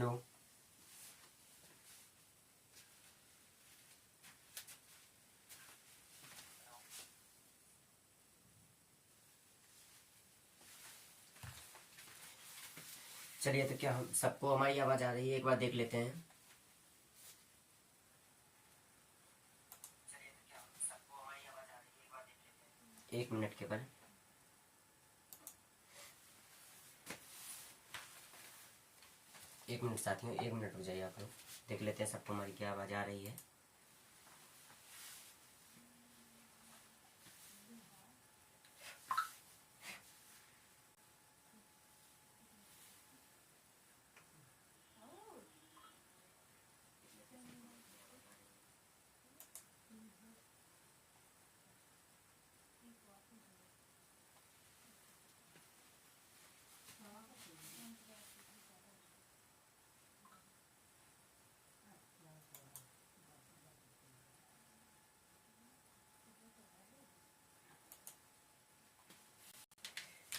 Hello. चलिए, तो क्या हम सबको हमारी आवाज आ रही है? एक बार देख लेते हैं। एक मिनट के बाद। एक मिनट साथियों, एक मिनट रुक जाइए। आप लोग देख लेते हैं सबको हमारी क्या आवाज आ रही है।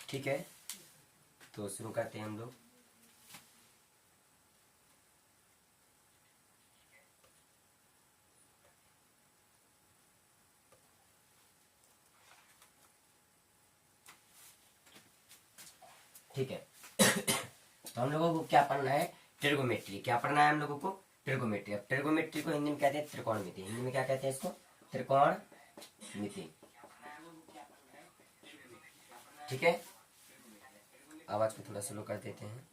ठीक है, तो शुरू करते हैं हम लोग। ठीक है। तो हम लोगों को क्या पढ़ना है? ट्रिगोमेट्री। क्या पढ़ना है हम लोगों को? ट्रिगोमेट्री। अब ट्रिगोमेट्री को हिंदी में कहते हैं त्रिकोणमिति। हिंदी में क्या कहते हैं इसको? त्रिकोणमिति। ठीक है, आवाज को थोड़ा स्लो कर देते हैं।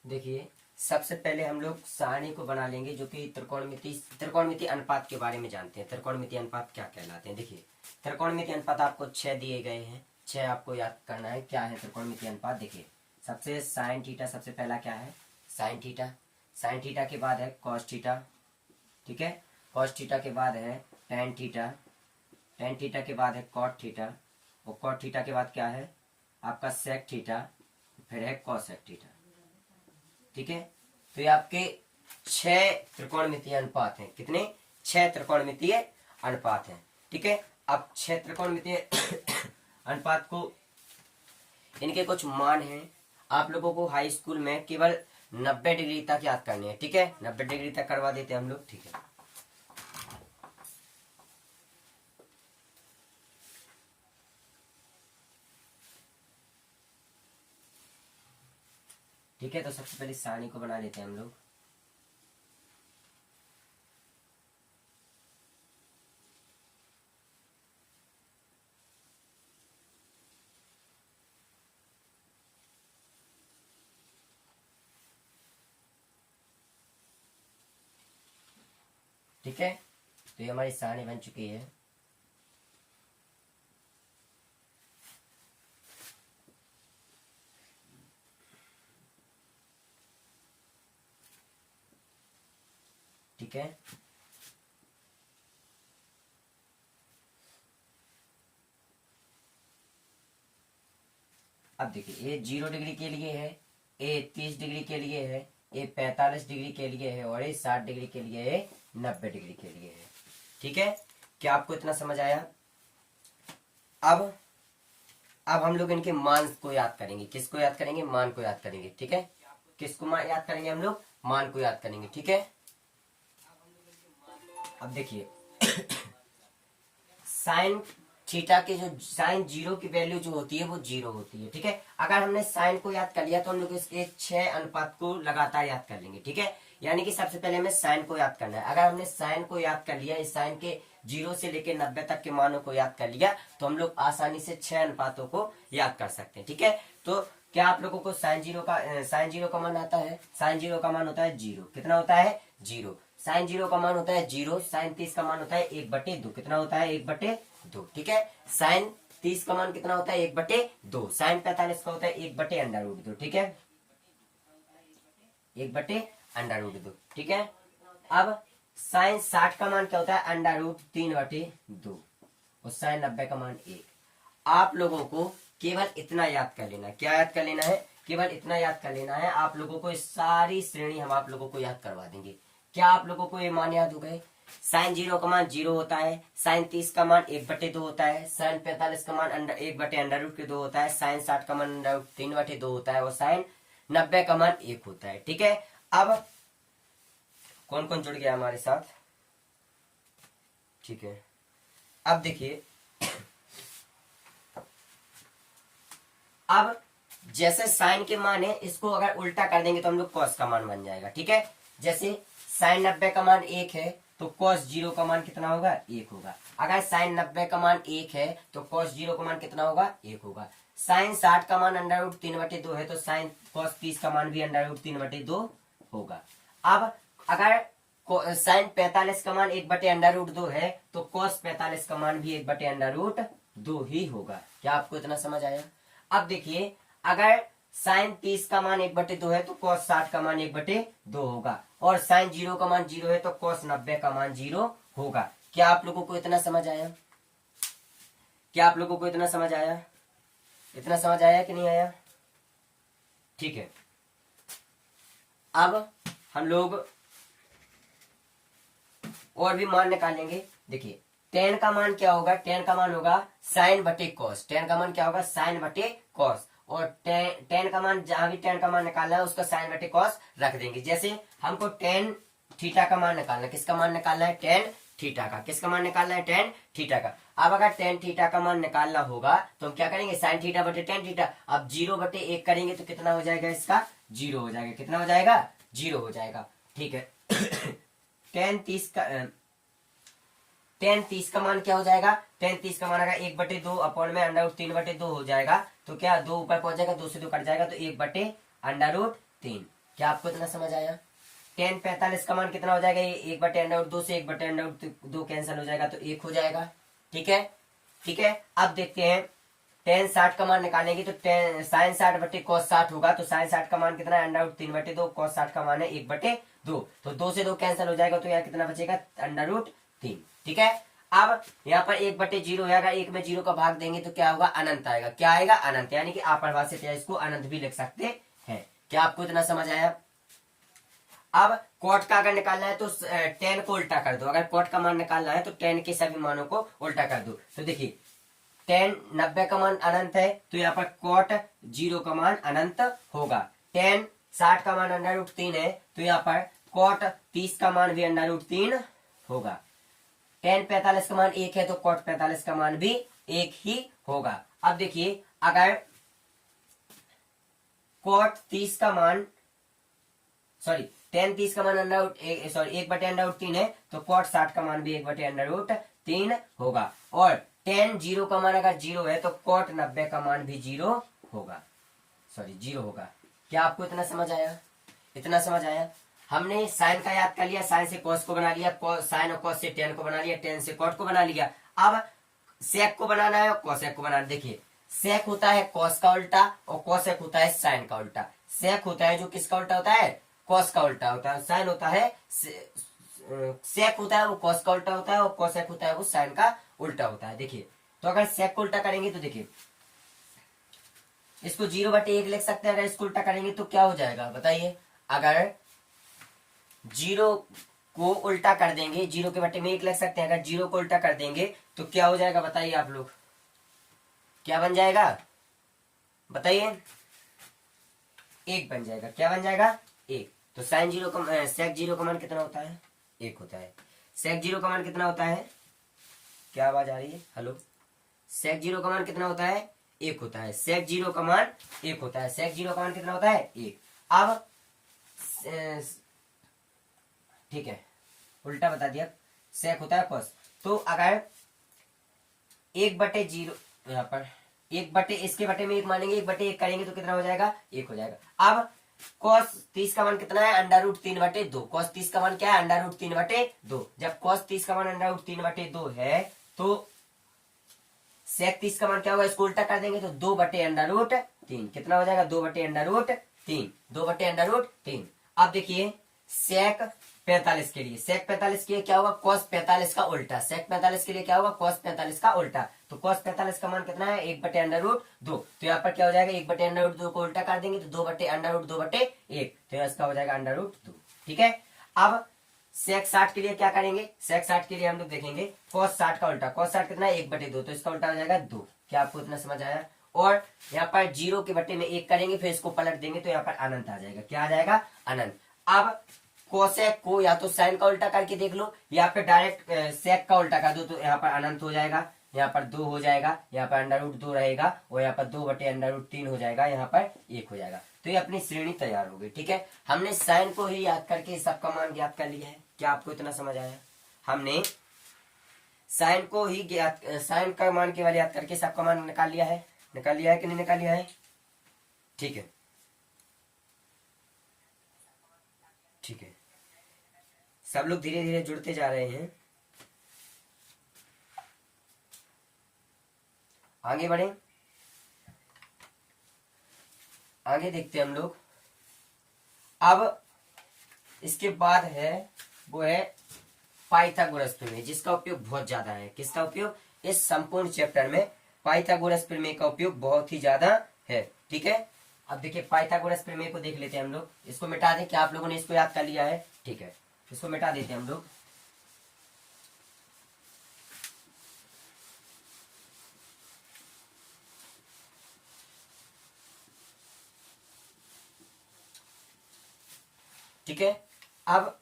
देखिए, सबसे पहले हम लोग सारणी को बना लेंगे, जो कि त्रिकोणमिति अनुपात के बारे में जानते हैं। त्रिकोणमिति अनुपात क्या कहलाते हैं? देखिए, त्रिकोणमिति अनुपात आपको 6 दिए गए हैं। 6 आपको याद करना है। क्या है त्रिकोणमिति अनुपात? देखिए, सबसे साइन थीटा सबसे पहला क्या है? Sine theta. साइन थीटा के बाद है कॉस थीटा। ठीक है, कॉस थीटा के बाद है टेन थीटा। टेन थीटा के बाद है कॉट थीटा। और कॉट थीटा के बाद क्या है? आपका सेक थीटा। फिर है कॉसेक थीटा। ठीक है, तो ये आपके 6 त्रिकोणमितीय अनुपात हैं। कितने? 6 त्रिकोणमितीय अनुपात हैं। ठीक है, अब 6 त्रिकोणमितीय अनुपात को, इनके कुछ मान हैं। आप लोगों को हाई स्कूल में केवल 90 डिग्री तक याद करने हैं। ठीक है, 90 डिग्री तक करवा देते हैं हम लोग। ठीक है, ठीक है। तो सबसे पहले सारणी को बना लेते हैं हम लोग। ठीक है, तो ये हमारी सारणी बन चुकी है। ठीक है, अब देखिए, ये 0 डिग्री के लिए है, ये 30 डिग्री के लिए है, ये 45 डिग्री के लिए है, और ये 60 डिग्री के लिए है, 90 डिग्री के लिए है। ठीक है, क्या आपको इतना समझ आया? अब हम लोग इनके मान को याद करेंगे। किसको याद करेंगे? मान को याद करेंगे। ठीक है, किसको याद करेंगे हम लोग? मान को याद करेंगे। ठीक है, अब देखिए, साइन थीटा के जो साइन 0 की वैल्यू जो होती है वो 0 होती है। ठीक है, अगर हमने साइन को याद कर लिया तो हम लोग इसके 6 अनुपात को लगातार याद कर लेंगे। ठीक है, यानी कि सबसे पहले हमें साइन को याद करना है। अगर हमने साइन को याद कर लिया, इस साइन के 0 से लेकर 90 तक के मानों को याद कर लिया, तो हम लोग आसानी से 6 अनुपातों को याद कर सकते हैं। ठीक है, तो क्या आप लोगों को साइन 0 का मान आता है? साइन 0 का मान होता है 0। कितना होता है? 0। साइन 0 का मान होता है 0। साइन 30 का मान होता है 1/2। कितना होता है? 1/2। ठीक है, साइन 30 का मान कितना होता है? 1/2। साइन 45 का होता है 1/√2। ठीक है, 1/√2। ठीक है, अब साइन 60 का मान क्या होता है? √3/2। और साइन 90 का मान 1। आप लोगों को केवल इतना याद कर लेना। क्या याद कर लेना है? केवल इतना याद कर लेना है आप लोगों को, इस सारी श्रेणी हम आप लोगों को याद करवा देंगे। क्या आप लोगों को ये मान याद हो गए? साइन 0 का मान 0 होता है, साइन 30 का मान 1/2 होता है, साइन 45 का मान 1/√2 होता है, साइन 60 का मान 3/2 होता है और साइन 90 का मान 1 होता है। ठीक है, अब कौन कौन जुड़ गया हमारे साथ? ठीक है, अब देखिए, अब जैसे साइन के मान है इसको अगर उल्टा कर देंगे तो हम लोग कॉस का मान बन जाएगा। ठीक है, जैसे साइन 90 का मान 1 है तो कॉस 0 का मान कितना होगा? 1 होगा। अगर साइन 90 का मान 1 है तो कॉस 0 का मान कितना होगा? 1 होगा। साइन 60 का मान √3/2 है तो साइन कॉस 30 का मान भी √3/2 होगा। अब अगर साइन 45 का मान 1/√2 है तो कॉस 45 का मान भी 1/√2 ही होगा। क्या आपको इतना समझ आया? अब देखिए, अगर साइन 30 का मान 1/2 है तो कॉस 60 का मान 1/2 होगा, और साइन 0 का मान 0 है तो कॉस 90 का मान 0 होगा। क्या आप लोगों को इतना समझ आया? क्या आप लोगों को इतना समझ आया? इतना समझ आया कि नहीं आया? ठीक है, अब हम लोग और भी मान निकालेंगे। देखिए, टेन का मान क्या होगा? टेन का मान होगा साइन बटे कॉस। टेन का मान क्या होगा? साइन बटे कॉस। और टेन का मान, जहां भी टेन का मान निकालना है उसका साइन बटे कॉस रख देंगे। जैसे हमको टेन थीटा का मान निकालना है, किसका मान निकालना है? टेन थीटा का। किसका मान निकालना है? टेन थीटा का। अब अगर टेन थीटा का मान निकालना होगा तो हम क्या करेंगे? साइन थीटा बटे टेन थीटा। अब 0/1 करेंगे तो कितना हो जाएगा? इसका 0 हो जाएगा। कितना हो जाएगा? 0 हो जाएगा। ठीक है, टेन 30 का मान क्या हो जाएगा? टेन 30 का मान अगर 1/2 अपॉन में √3/2 हो जाएगा तो क्या 2 ऊपर पहुंच जाएगा, 2 से 2 कट जाएगा तो 1/√3। क्या आपको इतना समझ आया? टेन 45 का मान कितना हो जाएगा? 1/√2 से 1/√2 कैंसिल हो जाएगा तो 1 हो जाएगा। ठीक है, ठीक है, अब देखते हैं टेन 60 का मान निकालेंगे तो साइन 60 बटे कॉस 60 होगा। तो साइन 60 का मान कितना है? √3/2। कॉस 60 का मान है 1/2। तो 2 से 2 कैंसिल हो जाएगा तो यहाँ कितना बचेगा? √3। ठीक है, अब यहाँ पर 1/0 है, अगर 1 में 0 का भाग देंगे तो क्या होगा? अनंत आएगा। क्या आएगा? अनंत, यानी कि अपरिभाषित है, इसको अनंत भी लिख सकते हैं। क्या आपको इतना समझ आया? अब कॉट का अगर निकालना है तो टेन को उल्टा कर दो। अगर कॉट का मान निकालना है तो टेन के सभी मानों को उल्टा कर दो। तो देखिए, टेन 90 का मान अनंत है तो यहाँ पर कॉट 0 का मान अनंत होगा। टेन 60 का मान √3 है तो यहाँ पर कॉट 30 का मान भी √3 होगा। टेन 45 का मान 1 है तो कॉट 45 का मान भी 1 ही होगा। अब देखिए, अगर कॉट 30 का मान टेन 30 का मान 1/√3 है तो कॉट 60 का मान भी 1/√3 होगा। और टेन 0 का मान अगर 0 है तो कॉट 90 का मान भी 0 होगा। 0 होगा। क्या आपको इतना समझ आया? इतना समझ आया? हमने साइन का याद कर लिया, साइन से कॉस को बना लिया, साइन और कॉस से टेन को बना लिया, टेन से कॉट को बना लिया। अब सेक को बनाना है और कॉसेक को बनाना। देखिए, सेक होता है कॉस का उल्टा और कॉसेक होता है साइन का उल्टा। सेक होता है जो किसका उल्टा होता है? कॉस का उल्टा होता है। साइन होता है, सेक होता है वो कॉस का उल्टा होता है और कॉसेक होता है वो साइन का उल्टा होता है। देखिए, तो अगर सेक को उल्टा करेंगे तो देखिए, इसको 0/1 लिख सकते हैं। अगर इसको उल्टा करेंगे तो क्या हो जाएगा बताइए? अगर 0 को उल्टा कर देंगे, 0 के बटे में 1 लिख सकते हैं। अगर 0 को उल्टा कर देंगे तो क्या हो जाएगा बताइए आप लोग? क्या बन जाएगा बताइए? 1 बन जाएगा। क्या बन जाएगा? 1। तो साइन 0 का सेक 0 का मान कितना होता है? 1 होता है। सेक 0 का मान कितना होता है? क्या आवाज आ रही है? हेलो, सेक 0 का मान कितना होता है? 1 होता है। सेक 0 का मान 1 होता है। सेक 0 का मान कितना होता है? 1। अब ठीक है, उल्टा बता दिया। सेक होता है कॉस। तो अगर 1/0 यहाँ पर 1 इसके बटे में 1 मानेंगे, 1/1 करेंगे तो कितना हो जाएगा? 1 हो जाएगा। अब कॉस 30 का मान कितना है? √3/2। कॉस 30 का मान क्या है? √3/2। जब कॉस 30 का मान √3/2 है तो सेक 30 का मान क्या होगा? इसको उल्टा कर देंगे तो 2/√3। कितना हो जाएगा? 2/√3। 2/√3। अब देखिए, सेक 45 के लिए, सेक 45 के लिए क्या होगा? कॉस 45 का उल्टा। सेक 45 के लिए क्या होगा? कॉस 45 का उल्टा। तो cos 45 का मान कितना है, 1/√2। तो यहाँ पर क्या हो जाएगा, 1/√2 को उल्टा कर देंगे तो 2/√2/1, तो इसका हो जाएगा √2। ठीक है। अब sec 60 के लिए क्या करेंगे, sec 60 के लिए हम लोग देखेंगे cos 60 का उल्टा, cos 60 कितना है, 1/2, तो इसका उल्टा हो जाएगा 2। क्या आपको इतना समझ आया। और यहाँ पर 0 के बट्टे में 1 करेंगे, फिर इसको पलट देंगे तो यहाँ पर अनंत आ जाएगा। क्या आ जाएगा, अनंत। अब कोसेक को या तो साइन का उल्टा करके देख लो, या फिर डायरेक्ट सेक का उल्टा कर दो, तो यहाँ पर अनंत हो जाएगा, यहाँ पर 2 हो जाएगा, यहाँ पर √2 रहेगा, और यहाँ पर 2/√3 हो जाएगा, यहाँ पर 1 हो जाएगा। तो ये अपनी श्रेणी तैयार हो गई। ठीक है, हमने साइन को ही याद करके सबका मान ज्ञात कर लिया है। क्या आपको इतना समझ आया। हमने साइन को ही ज्ञात, साइन का मान केवल याद करके सबका मान निकाल लिया है। निकाल लिया है कि नहीं निकाल लिया है। ठीक है, ठीक है, सब लोग धीरे धीरे जुड़ते जा रहे हैं। आगे बढ़े, आगे देखते हैं हम लोग। अब इसके बाद है वो है पाइथागोरस प्रमेय, जिसका उपयोग बहुत ज्यादा है। किसका उपयोग, इस संपूर्ण चैप्टर में पाइथागोरस प्रमेय का उपयोग बहुत ही ज्यादा है। ठीक है, अब देखिए पाइथागोरस प्रमेय को देख लेते हैं हम लोग। इसको मिटा दें, क्या आप लोगों ने इसको याद कर लिया है। ठीक है, इसको मिटा देते हैं हम लोग। ठीक है, अब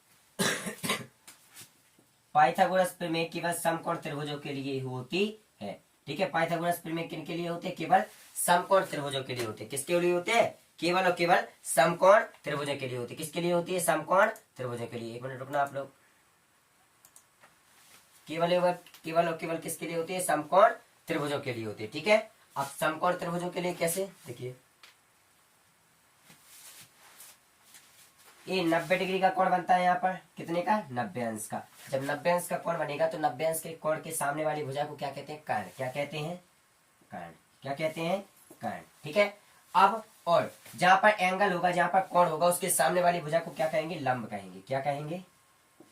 पाइथागोरस प्रमेय केवल समकोण त्रिभुजों के लिए होती है। ठीक है, पाइथागोरस प्रमेय किन के लिए होते हैं, केवल समकोण त्रिभुजों के लिए होते हैं। किसके लिए होते हैं, केवल और केवल समकोण त्रिभुजों के लिए होती है। किसके लिए होती है, समकोण त्रिभुजों के लिए। एक मिनट रुकना आप लोग। केवल और केवल किसके लिए होती है, समकोण त्रिभुजों के लिए होती है। ठीक है, अब समकोण त्रिभुजों के लिए कैसे, देखिए ये 90 डिग्री का कोण बनता है। यहाँ पर कितने का, 90 अंश का। जब 90 अंश का कोण बनेगा तो 90 अंश के कोण के सामने वाली भुजा को क्या कहते हैं, कर्ण। क्या कहते हैं, कर्ण। क्या कहते हैं, कर्ण। ठीक है, अब और जहां पर एंगल होगा, जहां पर कोण होगा, उसके सामने वाली भुजा को क्या कहेंगे, लंब कहेंगे। क्या कहेंगे,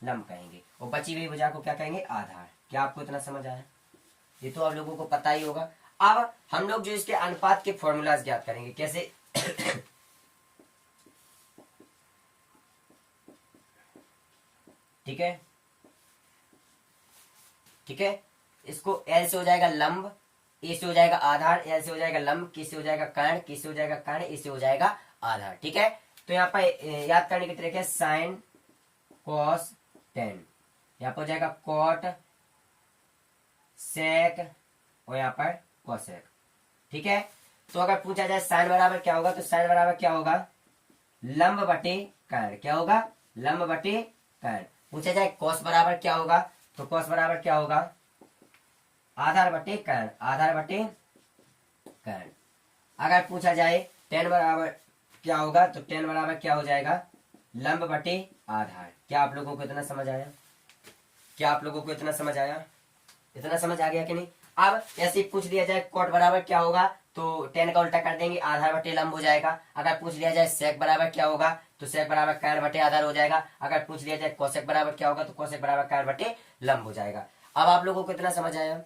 लंब कहेंगे। और बची हुई भुजा को क्या कहेंगे, आधार। क्या आपको इतना समझ आया, ये तो आप लोगों को पता ही होगा। अब हम लोग जो इसके अनुपात के फॉर्मूलाज ज्ञात करेंगे, कैसे ठीक है, ठीक है, इसको L से हो जाएगा लंब, A से हो जाएगा आधार, L से हो जाएगा लंब, K से हो जाएगा कर्ण, K से हो जाएगा कर्ण, A से हो जाएगा आधार। ठीक है, तो यहाँ पर याद करने की तरीके साइन कॉस टेन, यहाँ पर हो जाएगा कॉट सेक, और यहाँ पर कोसेक। ठीक है, तो अगर पूछा जाए साइन बराबर क्या होगा, तो साइन बराबर क्या होगा, लंब बटे कर्ण। क्या होगा, लंब बटे कर्ण। पूछा जाए कॉस बराबर क्या होगा, तो कॉस बराबर क्या होगा, आधार बटे कर्ण, आधार बटे कर्ण। अगर पूछा जाए टेन बराबर क्या होगा, तो टेन बराबर क्या हो जाएगा, लंब बटे आधार। क्या आप लोगों को इतना समझ आया, क्या आप लोगों को इतना समझ आया, इतना समझ आ गया कि नहीं। अब ऐसे पूछ लिया जाए कॉट बराबर क्या होगा, तो टेन का उल्टा कर देंगे, आधार बटे लंब हो जाएगा। अगर पूछ लिया जाए सेक बराबर क्या होगा, तो सेक बराबर कर्ण बटे आधार हो जाएगा। अगर पूछ लिया जाए कोसेक बराबर क्या होगा, तो कोसेक बराबर कर्ण बटे लंब हो जाएगा। अब आप लोगों को इतना समझ आया,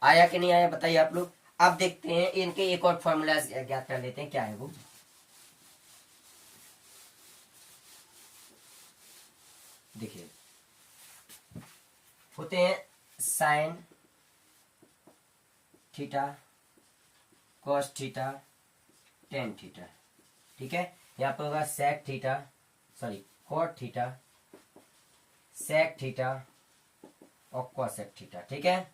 आया कि नहीं आया, बताइए आप लोग। अब देखते हैं इनके एक और फॉर्मूला ज्ञात कर लेते हैं, क्या है वो। देखिए होते हैं sine theta, cos theta, tan theta. ठीक है, यहाँ पर होगा sec theta, sorry cot theta, sec theta और कॉसेक थीटा। ठीक है,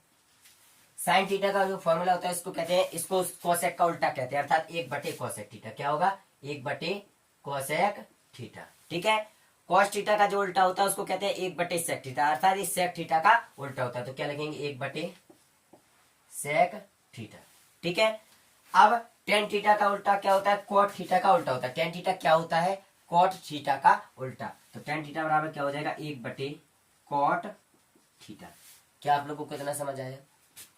साइन थीटा का जो फॉर्मूला होता है इसको कहते हैं, इसको कोसेक का उल्टा कहते हैं, अर्थात 1/कोसेक थीटा। क्या होगा, 1/कोसेक थीटा। ठीक है, कॉस थीटा का जो उल्टा होता है उसको कहते हैं 1/सेक थीटा, अर्थात इस सेक थीटा का उल्टा होता है। तो क्या लिखेंगे, 1/सेक थीटा। ठीक है, अब टेन थीटा का उल्टा क्या होता है, कॉट थीटा का उल्टा होता है। टेन थीटा क्या होता है, कॉट थीटा का उल्टा। तो टेन थीटा बराबर क्या हो जाएगा, 1/कॉट थीटा। क्या आप लोगों को इतना समझ आया।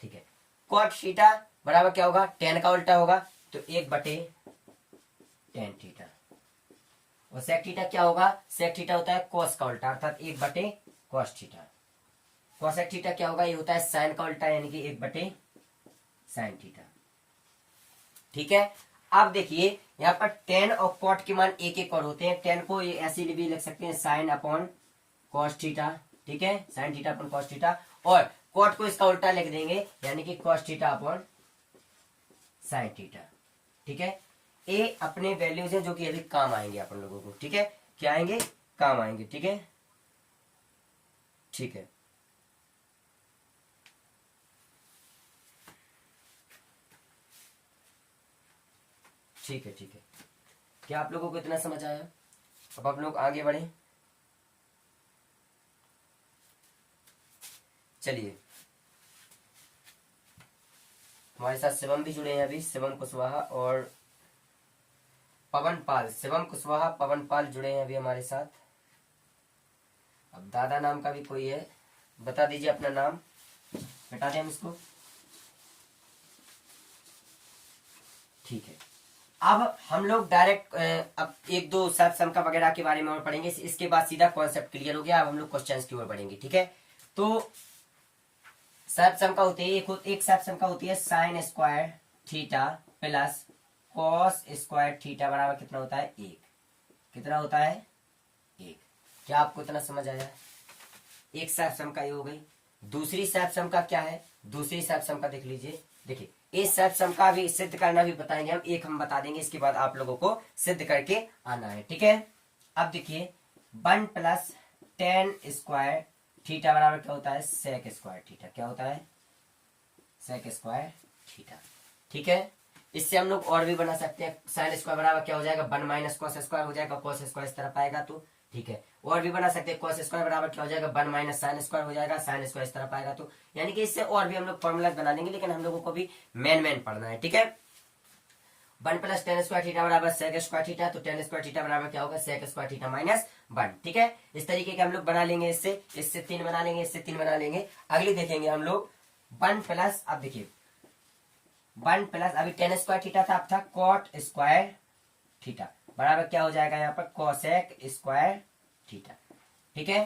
ठीक है, कॉट थीटा बराबर क्या होगा, टेन का उल्टा होगा, तो 1/टेन थीटा। और सेक थीटा क्या होगा, सेक थीटा होता है कॉस का उल्टा, अर्थात 1/कॉस थीटा। कॉसेक थीटा क्या होगा, ये होता है साइन का उल्टा, यानी कि 1/साइन साइन थीटा। ठीक है, अब देखिए यहाँ पर टेन और कॉट के मान एक एक और होते हैं। टेन को ऐसे भी लिख सकते हैं साइन अपॉन कॉस थीटा। ठीक है, sine theta upon cos theta. और कॉट को इसका उल्टा लिख देंगे, यानी कि cos theta upon sine theta. ठीक है, ये अपने वैल्यूज हैं जो कि अभी काम आएंगे अपन लोगों को। ठीक है, क्या आएंगे, काम आएंगे। ठीक है, ठीक है, ठीक है, ठीक है। क्या आप लोगों को इतना समझ आया? अब आप लोग आगे बढ़े। चलिए, हमारे साथ शिवम भी जुड़े हैं अभी, शिवम कुशवाहा और पवन पाल। शिवम कुशवाहा, पवन पाल जुड़े हैं अभी हमारे साथ। अब दादा नाम का भी कोई है, बता दीजिए अपना नाम, हटा दें हम इसको। ठीक है, अब हम लोग डायरेक्ट अब एक दो सब सम का वगैरह के बारे में और पढ़ेंगे। इसके बाद सीधा कॉन्सेप्ट क्लियर हो गया। अब हम लोग क्वेश्चंस की ओर बढ़ेंगे। ठीक है, तो सब सम का होती है एक सब सम का होती है sign square theta plus cos square theta बराबर कितना होता है, एक। कितना होता है, एक। क्या आपको इतना समझ आया? एक सब सम का ये हो गई। दूसरी सब सम का क्या है, दूसरी सब सम का देख लीजिए। देखिए, इस सब सम का भी सिद्ध करना भी बताएंगे हम, एक हम बता देंगे, इसके बाद आप लोगों को सिद्ध करके आना है। ठीक है, अब देखिए 1 प्लस टेन स्क्वायर थीटा बराबर क्या होता है, सेक स्क्वायर थीटा। क्या होता है, सेक स्क्वायर थीटा। ठीक है, इससे हम लोग और भी बना सकते हैं। साइन स्क्वायर बराबर क्या हो जाएगा, 1 माइनस कॉस स्क्वायर हो जाएगा, कॉस स्क्वायर इस तरफ आएगा तो। ठीक है, और भी बना सकते हैं। कॉस स्क्वायर बराबर क्या हो जाएगा, 1 माइनस साइन स्क्वायर हो जाएगा, साइन स्क्वायर इस तरफ आएगा तो। यानी कि इससे और भी हम लोग फॉर्मूला बना लेंगे, लेकिन हम लोगों को भी मेन पढ़ना है। ठीक है, 1 प्लस टेन स्क्वायर थीटा बराबर सेक स्क्वायर थीटा, तो टेन स्क्वायर थीटा बराबर क्या होगा, सेक स्क्वायर थीटा माइनस 1। ठीक है, इस तरीके के हम लोग बना लेंगे। इससे 3 बना लेंगे, इससे 3 बना लेंगे। अगली देखेंगे हम लोग 1 प्लस, अब देखिए 1 प्लस, अभी टेन स्क्वायर थीटा था, अब था कॉट स्क्वायर थीटा बराबर क्या हो जाएगा यहाँ पर, कोसेक स्क्वायर थीटा। ठीक है,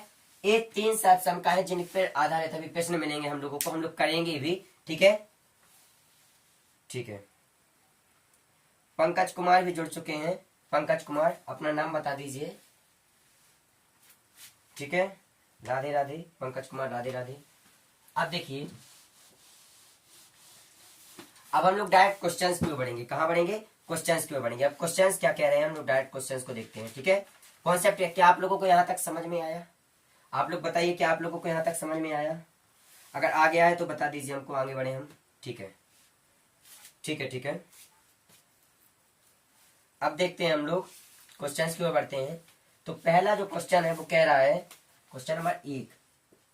ये 3 सब सम का है जिन पर आधारित अभी प्रश्न मिलेंगे हम लोगों को, हम लोग करेंगे भी। ठीक है, ठीक है। पंकज कुमार भी जुड़ चुके हैं। पंकज कुमार, अपना नाम बता दीजिए। ठीक है, राधे राधे पंकज कुमार, राधे राधे। अब देखिए, अब हम लोग डायरेक्ट क्वेश्चंस की ओर बढ़ेंगे। कहां बढ़ेंगे, क्वेश्चंस की ओर बढ़ेंगे। अब क्वेश्चंस क्या कह रहे हैं, हम लोग डायरेक्ट क्वेश्चंस को देखते हैं। ठीक है, कॉन्सेप्ट क्या आप लोगों को यहां तक समझ में आया? आप लोग बताइए, क्या आप लोगों को यहां तक समझ में आया? अगर आ गया है तो बता दीजिए हमको, आगे बढ़े हम। ठीक है, ठीक है, ठीक है। अब देखते हैं हम लोग क्वेश्चंस की ओर बढ़ते हैं। तो पहला जो क्वेश्चन है वो कह रहा है, क्वेश्चन नंबर 1।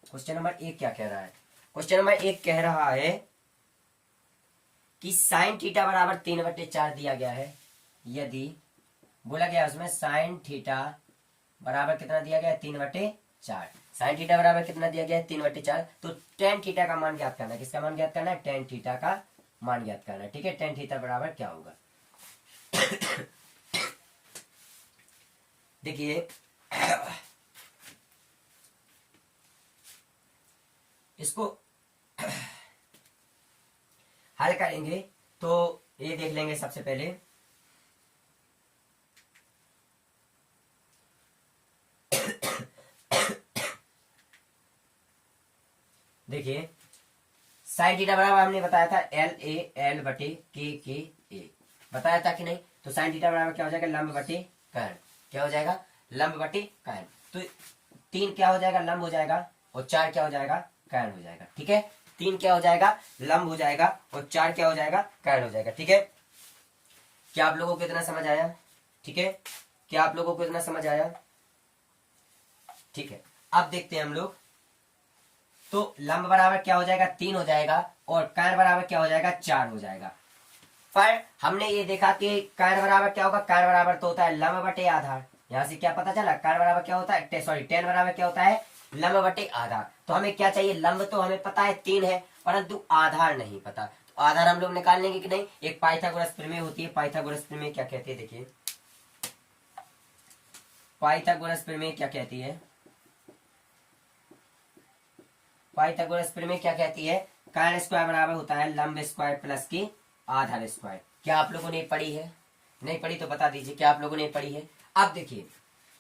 क्वेश्चन नंबर 1 क्या कह रहा है, क्वेश्चन नंबर 1 कह रहा है कि साइन थीटा बराबर 3/4 दिया गया है। यदि बोला गया उसमें साइन थीटा बराबर कितना दिया गया है, 3/4। साइन थीटा बराबर कितना दिया गया है, 3/4। तो टेन थीटा का मान ज्ञात करना है। किसका मान ज्ञात करना है, टेन थीटा का मान ज्ञात करना है। ठीक है, टेन थीटा बराबर क्या होगा देखिए इसको हल करेंगे तो ये देख लेंगे सबसे पहले। देखिए, साइन थीटा बराबर हमने बताया था LA/L/K बताया था कि नहीं। तो साइन थीटा बराबर क्या हो जाएगा, लंब बटे कर्ण। क्या हो जाएगा, लंब बटे कर्ण। तो 3 क्या हो जाएगा, लंब हो जाएगा, और 4 क्या हो जाएगा, कर्ण हो जाएगा। ठीक है, 3 क्या हो जाएगा, लंब हो जाएगा, और 4 क्या हो जाएगा, कर्ण हो जाएगा। ठीक है, क्या आप लोगों को इतना समझ आया? ठीक है, क्या आप लोगों को इतना समझ आया? ठीक है, अब देखते हैं हम लोग। तो लंब बराबर क्या हो जाएगा, 3 हो जाएगा, और कर्ण बराबर क्या हो जाएगा, 4 हो जाएगा। पर हमने ये देखा कि कर्ण बराबर क्या होगा, कर्ण बराबर तो होता है लंब बटे आधार। यहां से क्या पता चला, कर्ण बराबर क्या होता है, सॉरी टेन बराबर क्या होता है, लंब बटे आधार। तो हमें क्या चाहिए, लंब तो हमें पता है 3 है, परंतु आधार नहीं पता। तो आधार हम लोग निकाल लेंगे कि नहीं। एक पाइथागोरस प्रमेय होती है, पाइथागोरस प्रमेय क्या कहती है, देखिए पाइथागोरस प्रमेय क्या कहती है, पाइथागोरस प्रमेय क्या कहती है, कर्ण स्क्वायर बराबर होता है लंब स्क्वायर प्लस की आधार स्क्वायर। क्या आप लोगों ने पढ़ी है? नहीं पढ़ी तो बता दीजिए, क्या आप लोगों ने पढ़ी है? अब देखिए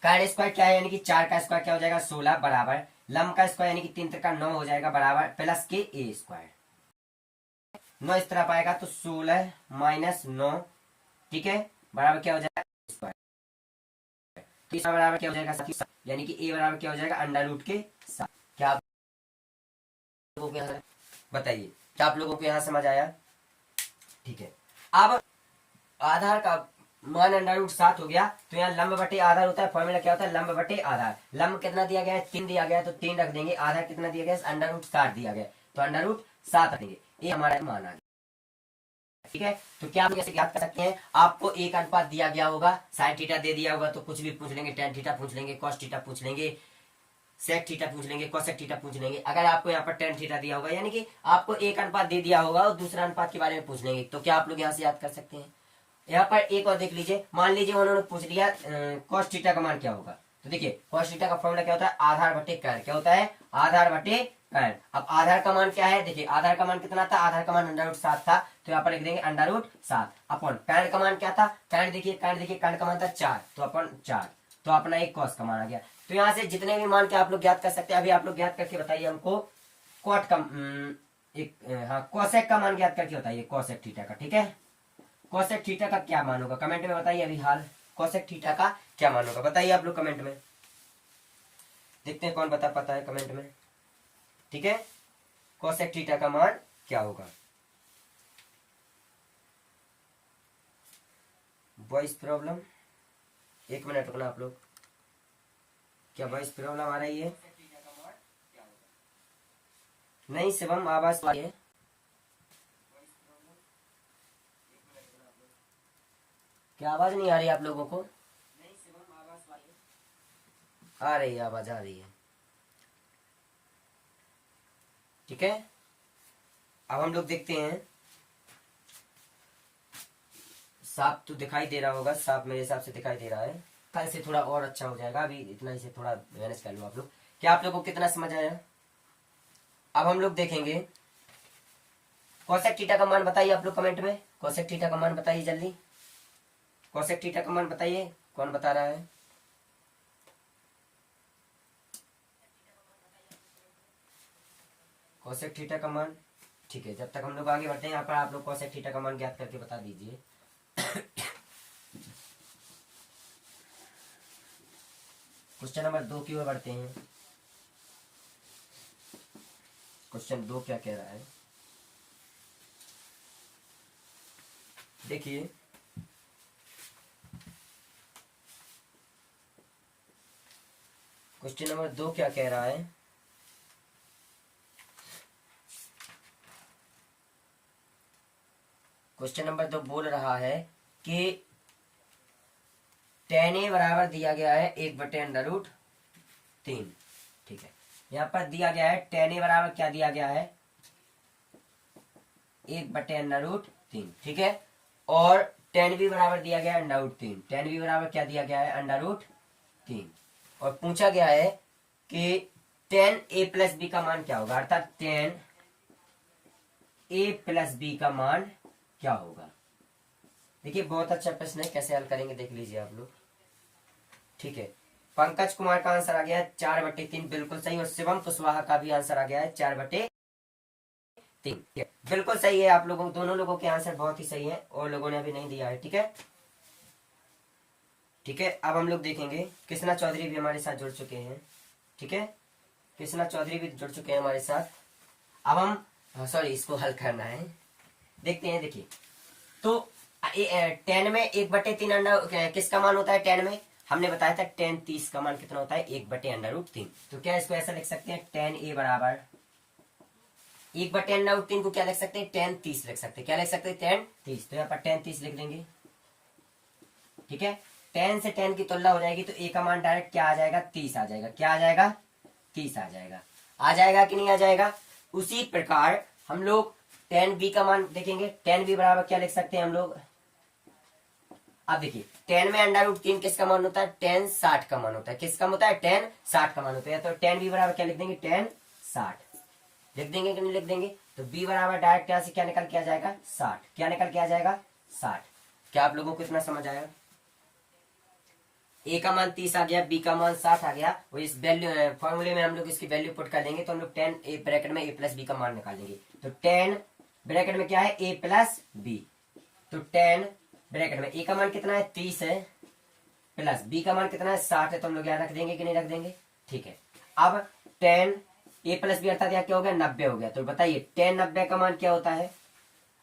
कर्ण स्क्वायर क्या है, यानी कि 4 का स्क्वायर क्या हो जाएगा 16 बराबर लंब का स्क्वायर यानी कि 3 त्रिका 9 हो जाएगा बराबर प्लस के ए स्क्वायर। 9 इस तरफ आएगा तो 16 माइनस 9, ठीक है, बराबर क्या हो जाएगा स्क्वायर। तो इसका बराबर क्या हो जाएगा 7, यानी कि ए बराबर क्या हो जाएगा अंडर रूट के 7। क्या आप लोगों को यहाँ बताइए, क्या आप लोगों को यहाँ समझ आया? ठीक है, अब आधार का मान अंडर रूट 7 हो गया तो यहाँ लंब बटे आधार होता है, फॉर्मूला क्या होता है लंब बटे आधार। लंब कितना दिया गया है 3 दिया गया है तो 3 रख देंगे, आधार कितना दिया गया है अंडर रूट 7 दिया गया तो अंडर रूट 7 रखेंगे, ये हमारा मान आ गया। ठीक है, तो क्या आप कैसे याद कर सकते हैं, आपको एक अनुपात दिया गया होगा, साइन थीटा दे दिया होगा तो कुछ भी पूछ लेंगे, टेन थीटा पूछ लेंगे, कॉस थीटा पूछ लेंगे, सेक थीटा पूछ लेंगे, कोसेक थीटा पूछ लेंगे। अगर आपको यहाँ पर टेन थीटा दिया होगा यानी कि आपको एक अनुपात दे दिया होगा और दूसरा अनुपात के बारे में पूछ लेंगे, तो क्या आप लोग यहाँ से याद कर सकते हैं? यहाँ पर एक और देख लीजिए, मान लीजिए उन्होंने पूछ लिया कॉस थीटा का मान क्या होगा, तो देखिए कॉस थीटा का फॉर्मूला क्या होता है आधार बटे कर्ण, क्या होता है आधार बटे कर्ण। अब आधार का मान क्या है, देखिए आधार का मान कितना था, आधार का मान अंडर रूट 7 था तो यहाँ पर लिख देंगे अंडर रूट 7 अपन कर्ण का मान क्या था, कर्ण देखिए कर्ण का मान था 4 तो अपन 4 तो अपना एक कॉस का मान आ गया। तो यहाँ से जितने भी मान के आप लोग ज्ञात कर सकते हैं, अभी आप लोग ज्ञात करके बताइए हमको कॉट का हाँ कोसेक का मान ज्ञात करके बताइए, कोसेक थीटा का। ठीक है, कोसेक थीटा का क्या मान होगा कमेंट में बताइए, अभी हाल कोसेक थीटा का क्या मान होगा बताइए आप लोग कमेंट में, देखते हैं कौन बता पाता है कमेंट में। ठीक है, कोसेक थीटा का मान क्या होगा? वॉइस प्रॉब्लम, एक मिनट रुकना आप लोग, क्या वॉइस प्रॉब्लम आ रही है? नहीं शिवम आवाज आ रही है, क्या आवाज नहीं आ रही आप लोगों को? नहीं शिवम आवाज आ रही है, आवाज आ रही है। ठीक है, अब हम लोग देखते हैं, साफ तो दिखाई दे रहा होगा, साफ मेरे हिसाब से दिखाई दे रहा है, कल से थोड़ा और अच्छा हो जाएगा, अभी इतना ही से थोड़ा मैनेज कर लो आप लोग। क्या आप लोगों को कितना समझ आया? अब हम लोग देखेंगे कोसेक थीटा का मान बताइए आप लोग कमेंट में, कोसेक थीटा का मान बताइए जल्दी, कोसेक थीटा का मान बताइए, कौन बता रहा है? कोसेक थीटा का मान, ठीक है, जब तक हम लोग आगे बढ़ते हैं यहाँ पर आप लोग कोसेक थीटा का मान ज्ञात करके बता दीजिए। क्वेश्चन नंबर 2 की ओर बढ़ते हैं। क्वेश्चन 2 क्या कह रहा है देखिए, क्वेश्चन नंबर 2 क्या कह रहा है, क्वेश्चन नंबर 2 बोल रहा है कि tan a बराबर दिया गया है 1/√3। ठीक है, यहाँ पर दिया गया है tan a बराबर क्या दिया गया है 1/√3। ठीक है, और tan b बराबर दिया गया है √3, tan b बराबर क्या दिया गया है √3, और पूछा गया है कि tan a प्लस b का मान क्या होगा, अर्थात tan a प्लस b का मान क्या होगा। देखिए बहुत अच्छा प्रश्न है, कैसे हल करेंगे देख लीजिए आप लोग। ठीक है, पंकज कुमार का आंसर आ गया है 4/3, बिल्कुल सही, और शिवम कुशवाहा का भी आंसर आ गया है 4/3, बिल्कुल सही है। आप लोगों दोनों लोगों के आंसर बहुत ही सही है, और लोगों ने अभी नहीं दिया है। ठीक है, ठीक है, अब हम लोग देखेंगे कृष्णा चौधरी भी हमारे साथ जुड़ चुके हैं। ठीक है, कृष्णा चौधरी भी जुड़ चुके हैं हमारे साथ। अब हम सॉरी इसको हल करना है, देखते हैं। देखिए तो tan में 1/3 अंडर किसका मान होता है, tan में हमने बताया था tan 30 का मान कितना होता है 1/√3। तो क्या इसको ऐसा लिख सकते हैं tan a बराबर 1/√3 को क्या लिख सकते हैं tan 30 लिख सकते हैं, क्या लिख सकते हैं tan 30, तो यहाँ पर tan 30 लिख देंगे। ठीक है, tan से tan की तुलना हो जाएगी तो a का मान डायरेक्ट क्या आ जाएगा 30 आ जाएगा, क्या आ जाएगा 30 आ जाएगा, आ जाएगा कि नहीं आ जाएगा। उसी प्रकार हम लोग tan b का मान देखेंगे, tan b बराबर क्या लिख सकते हैं हम लोग। अब देखिए tan में √3 किसका मान होता है tan 60 का मान होता है, किसका होता है tan 60 का मान होता है, तो tan b बराबर क्या लिख देंगे tan 60 लिख देंगे कि नहीं लिख देंगे। तो b बराबर डायरेक्ट यहाँ से क्या निकल के आ जाएगा 60। क्या निकल के आ जाएगा 60। क्या आप लोगों को इतना समझ आया? a का मान 30 आ गया, b का मान 60 आ गया। और इस वैल्यू फॉर्मूले में हम लोग इसकी वैल्यू पुट कर देंगे तो हम लोग 10 a ब्रैकेट में a प्लस b का मान निकालेंगे। तो 10 ब्रैकेट में क्या है a प्लस b। तो 10 ब्रैकेट में a का मान कितना है 30 है, प्लस b का मान कितना है 60 है। तो हम लोग यहाँ रख देंगे कि नहीं रख देंगे? ठीक है। अब 10 a प्लस b अर्थात यहाँ क्या हो गया 90 हो गया। तो बताइए 10 90 का मान क्या होता है?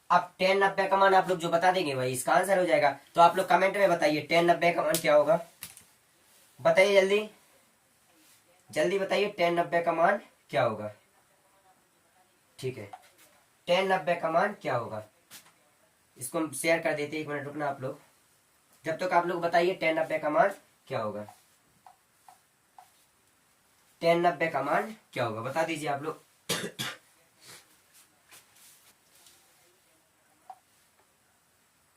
अब 10 90 का मान आप लोग जो बता देंगे भाई इसका आंसर हो जाएगा। तो आप लोग कमेंट में बताइए 10 90 का मान क्या होगा, बताइए जल्दी जल्दी बताइए 10 90 का मान क्या होगा। ठीक है, 10 90 का मान क्या होगा, इसको हम शेयर कर देते हैं। 1 मिनट रुकना आप लोग, जब तक आप लोग बताइए 10 90 का मान क्या होगा। 10 90 का मान क्या होगा बता दीजिए आप लोग।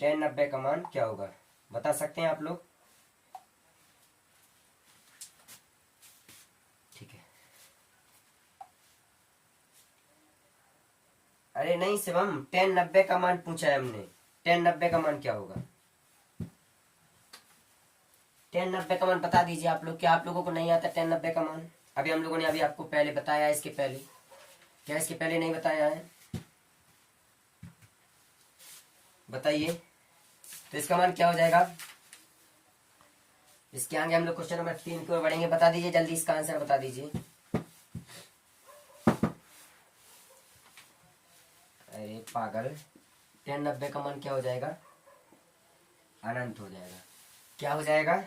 10 90 का मान क्या होगा बता सकते हैं आप लोग? ठीक है। अरे नहीं शिवम, 10 90 का मान पूछा है हमने। 10 90 का मान क्या होगा? 10 90 का मान बता दीजिए आप लोग। क्या आप लोगों को नहीं आता 10 90 का मान? अभी हम लोगों ने अभी आपको पहले बताया है, इसके पहले क्या इसके पहले नहीं बताया है? बताइए। तो इसका मान क्या हो जाएगा? इसके आगे हम लोग क्वेश्चन नंबर 3 की ओर बढ़ेंगे। बता दीजिए जल्दी इसका आंसर बता दीजिए। अरे पागल, 10 90 का मान क्या हो जाएगा? अनंत हो जाएगा। क्या हो जाएगा?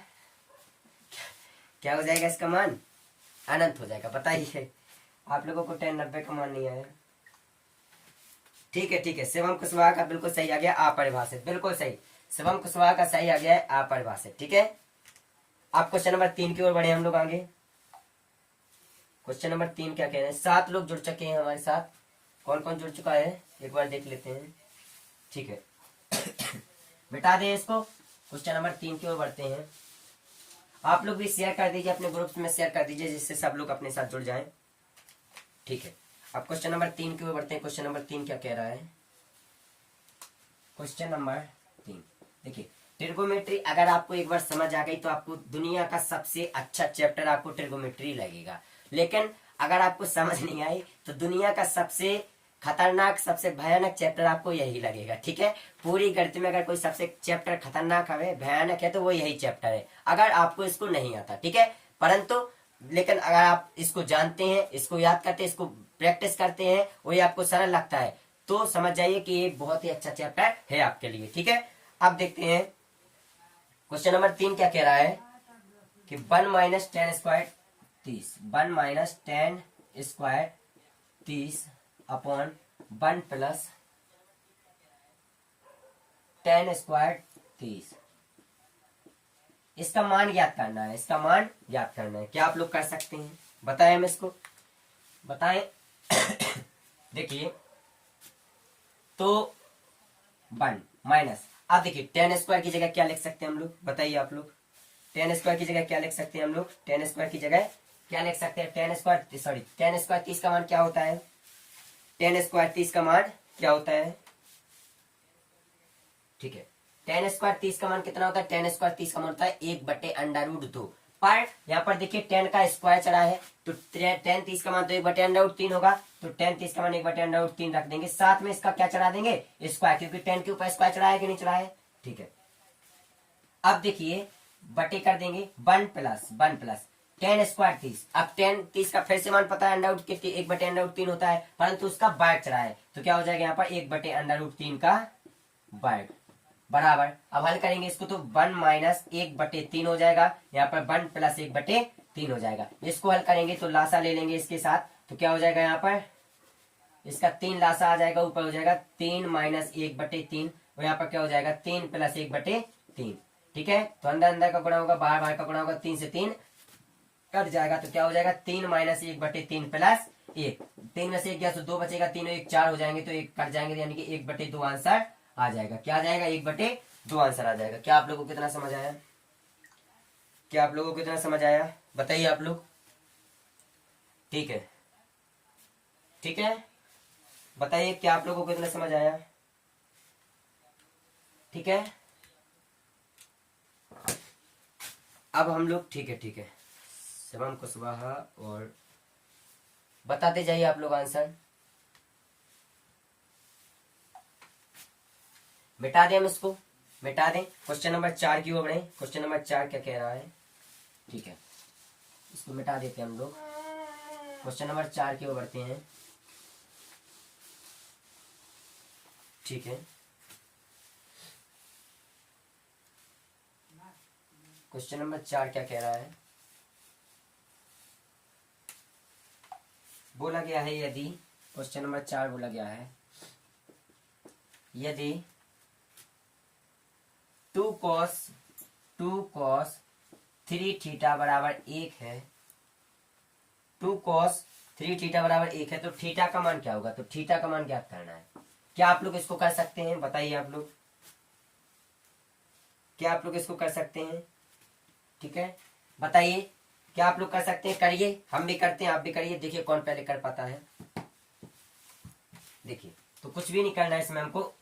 क्या हो जाएगा इसका मान? अनंत हो जाएगा। बताइए आप लोगों को 10 90 का मान नहीं आया? ठीक है ठीक है, शिवम कुशवाहा का बिल्कुल सही आ गया अपरिभाषित, बिल्कुल सही। शिवम कुशवाहा का सही आ गया है अपरिभाषित। ठीक है, आप क्वेश्चन नंबर 3 की ओर बढ़े हम लोग आगे। क्वेश्चन नंबर 3 क्या कह रहे हैं? 7 लोग जुड़ चुके हैं हमारे साथ। कौन कौन जुड़ चुका है एक बार देख लेते हैं। ठीक है मिटा दें इसको। क्वेश्चन नंबर 3 की ओर बढ़ते हैं। आप लोग भी शेयर कर दीजिए अपने ग्रुप्स में, शेयर कर दीजिए जिससे सब लोग अपने साथ जुड़ जाएं। ठीक है, अब क्वेश्चन नंबर 3 की ओर बढ़ते हैं। क्वेश्चन नंबर 3 क्या कह रहा है? क्वेश्चन नंबर 3 देखिए, ट्रिगोमेट्री अगर आपको एक बार समझ आ गई तो आपको दुनिया का सबसे अच्छा चैप्टर आपको ट्रिगोमेट्री लगेगा। लेकिन अगर आपको समझ नहीं आई तो दुनिया का सबसे खतरनाक सबसे भयानक चैप्टर आपको यही लगेगा। ठीक है, पूरी गणित में अगर कोई सबसे चैप्टर खतरनाक है भयानक है तो वो यही चैप्टर है, अगर आपको इसको नहीं आता। ठीक है, परंतु लेकिन अगर आप इसको जानते हैं, इसको याद करते हैं, इसको प्रैक्टिस करते हैं, वही आपको सरल लगता है तो समझ जाइए कि ये बहुत ही अच्छा चैप्टर है आपके लिए। ठीक है, अब देखते हैं क्वेश्चन नंबर 3 क्या कह रहा है कि 1 minus 10 square 30, 1 minus 10 square 30 upon 1 plus 10 square 30, इसका मान ज्ञात करना है। इसका मान ज्ञात करना है। क्या आप लोग कर सकते हैं? बताएं हम इसको, बताएं देखिए, तो 1 माइनस, अब देखिए 10 स्क्वायर की जगह क्या लिख सकते हैं हम लोग? बताइए आप लोग, 10 स्क्वायर की जगह क्या लिख सकते हैं हम लोग? 10 स्क्वायर की जगह क्या लिख सकते हैं? 10 स्क्वायर सॉरी 10 स्क्वायर 30 का मान क्या होता है? 10 स्क्वायर 30 का मान क्या होता है? ठीक है, 10 स्क्वायर 30 का मान कितना होता है? 10 स्क्वायर 30 का मान होता है 1/√2। पर यहाँ पर देखिए 10 का स्क्वायर चढ़ा है तो 10 30 का मान तो 1/√3 होगा। तो 10 30 का मान 1/√3 रख देंगे, साथ में इसका क्या चढ़ा देंगे? स्क्वायर, क्योंकि 10 के ऊपर स्क्वायर चढ़ा है कि नहीं चढ़ा है? ठीक है, अब देखिए बटे कर देंगे 1 प्लस 10 स्क्वायर 30। अब 10 30 का फिर से मान पता है अंडर रूट कितनी 1/√3 होता है, परंतु उसका वर्ग चढ़ा है तो क्या हो जाएगा यहाँ पर 1/√3 का वर्ग बराबर। अब हल करेंगे इसको तो 1 माइनस 1/3 हो जाएगा, यहाँ पर 1 प्लस 1/3 हो जाएगा। इसको हल करेंगे तो लासा ले लेंगे इसके साथ, तो क्या हो जाएगा यहाँ पर इसका 3 लासा आ जाएगा, ऊपर हो जाएगा 3 माइनस 1/3 और यहाँ पर क्या हो जाएगा 3 प्लस 1/3। ठीक है, तो अंदर अंदर का गुणा होगा, बाहर बाहर का गुणा होगा, 3 से 3 कट जाएगा तो क्या हो जाएगा 3 माइनस 1/3 प्लस 1। 3 में से 1 गया तो 2 बचेगा, 3 और 1 4 हो जाएंगे तो 1 कट जाएंगे, यानी कि 1/2 आंसर आ जाएगा। क्या आ जाएगा? 1/2 आंसर आ जाएगा। क्या आप लोगों को कितना समझ आया? क्या आप लोगों को कितना समझ आया बताइए आप लोग। ठीक है, ठीक है, बताइए क्या आप लोगों को कितना समझ आया? ठीक है, अब हम लोग ठीक है शिवम कुशवाहा, और बताते जाइए आप लोग आंसर। मिटा दें हम इसको, मिटा दें। क्वेश्चन नंबर 4 की ओर बढ़े। क्वेश्चन नंबर 4 क्या कह रहा है? ठीक है, इसको मिटा देते हैं हम लोग। क्वेश्चन नंबर 4 की ओर बढ़ते हैं। ठीक है, क्वेश्चन नंबर 4 क्या कह रहा है? बोला गया है यदि, क्वेश्चन नंबर 4 बोला गया है यदि टू कॉस 3 थीटा बराबर 1 है, 2 कॉस 3 थीटा बराबर 1 है, तो थीटा का मान क्या होगा? तो थीटा का मान ज्ञात करना है। क्या आप लोग इसको कर सकते हैं? बताइए आप लोग, क्या आप लोग इसको कर सकते हैं? ठीक है, बताइए क्या आप लोग कर सकते हैं? करिए, हम भी करते हैं, आप भी करिए, देखिए कौन पहले कर पाता है। देखिए, तो कुछ भी नहीं करना है इसमें हमको।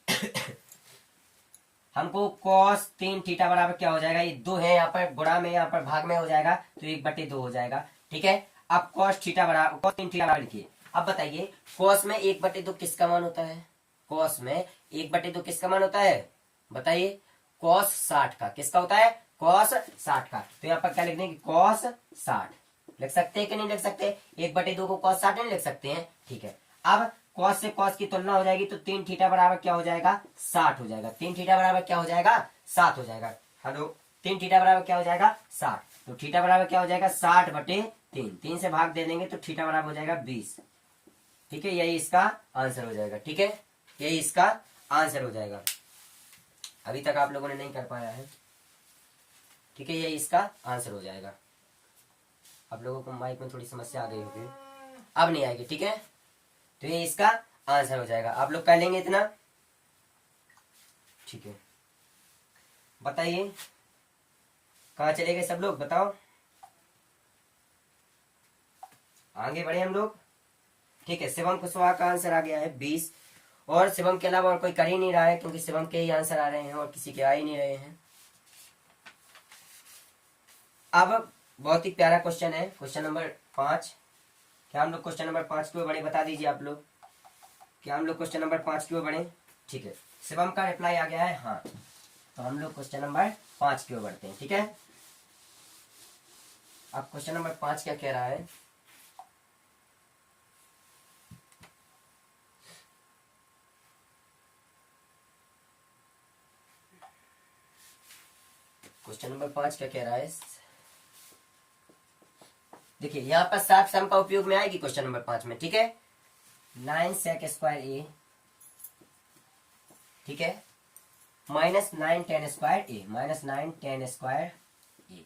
हमको cos 3 थीटा बराबर क्या हो जाएगा? ये 2 है यहाँ पर गुणा में, यहाँ पर भाग में हो जाएगा, तो 1/2 हो जाएगा। ठीक है, अब cos थीटा बराबर cos 3 थीटा बराबर लिखिए। अब बताइए cos में 1/2 किसका मान होता है? cos में 1/2 किसका मान होता है? बताइए, cos 60 का। किसका होता है? cos 60 का। तो यहाँ पर क्या लिख देंगे? cos 60 लिख सकते हैं कि नहीं लिख सकते? 1/2 को cos 60 नहीं लिख सकते हैं? ठीक है, अब cos से cos की तुलना हो जाएगी, तो 3 थीटा बराबर क्या हो जाएगा? 60 हो जाएगा। 3 थीटा बराबर क्या हो जाएगा? 7 हो जाएगा। हेलो, 3 थीटा बराबर क्या हो जाएगा? 60। तो थीटा बराबर क्या हो जाएगा? 60/3। 3 से भाग दे देंगे तो थीटा बराबर हो जाएगा 20। ठीक है, यही इसका आंसर हो जाएगा। ठीक है, यही इसका आंसर हो जाएगा। अभी तक आप लोगों ने नहीं कर पाया है। ठीक है, यही इसका आंसर हो जाएगा। आप लोगों को माइक में थोड़ी समस्या आ गई होगी, अब नहीं आएगी। ठीक है, तो ये इसका आंसर हो जाएगा। आप लोग कर लेंगे इतना? ठीक है, बताइए कहाँ चले गए सब लोग? बताओ, आगे बढ़े हम लोग। ठीक है, शिवम कुशवाहा का आंसर आ गया है 20, और शिवम के अलावा और कोई कर ही नहीं रहा है, क्योंकि शिवम के ही आंसर आ रहे हैं और किसी के आ ही नहीं रहे हैं। अब बहुत ही प्यारा क्वेश्चन है, क्वेश्चन नंबर 5। क्या हम लोग क्वेश्चन नंबर 5 की ओर बढ़े? बता दीजिए आप लोग, क्या हम लोग क्वेश्चन नंबर 5 की ओर बढ़े? ठीक है, शिवम का रिप्लाई आ गया है हाँ, तो हम लोग क्वेश्चन नंबर 5 की ओर बढ़ते हैं। ठीक है, अब क्वेश्चन नंबर 5 क्या कह रहा है? क्वेश्चन नंबर 5 क्या कह रहा है? देखिए, यहाँ पर सात सम का उपयोग में आएगी क्वेश्चन नंबर 5 में। ठीक है, 9 sec स्क्वायर ए, ठीक है, -9 tan स्क्वायर ए, -9 tan स्क्वायर ए।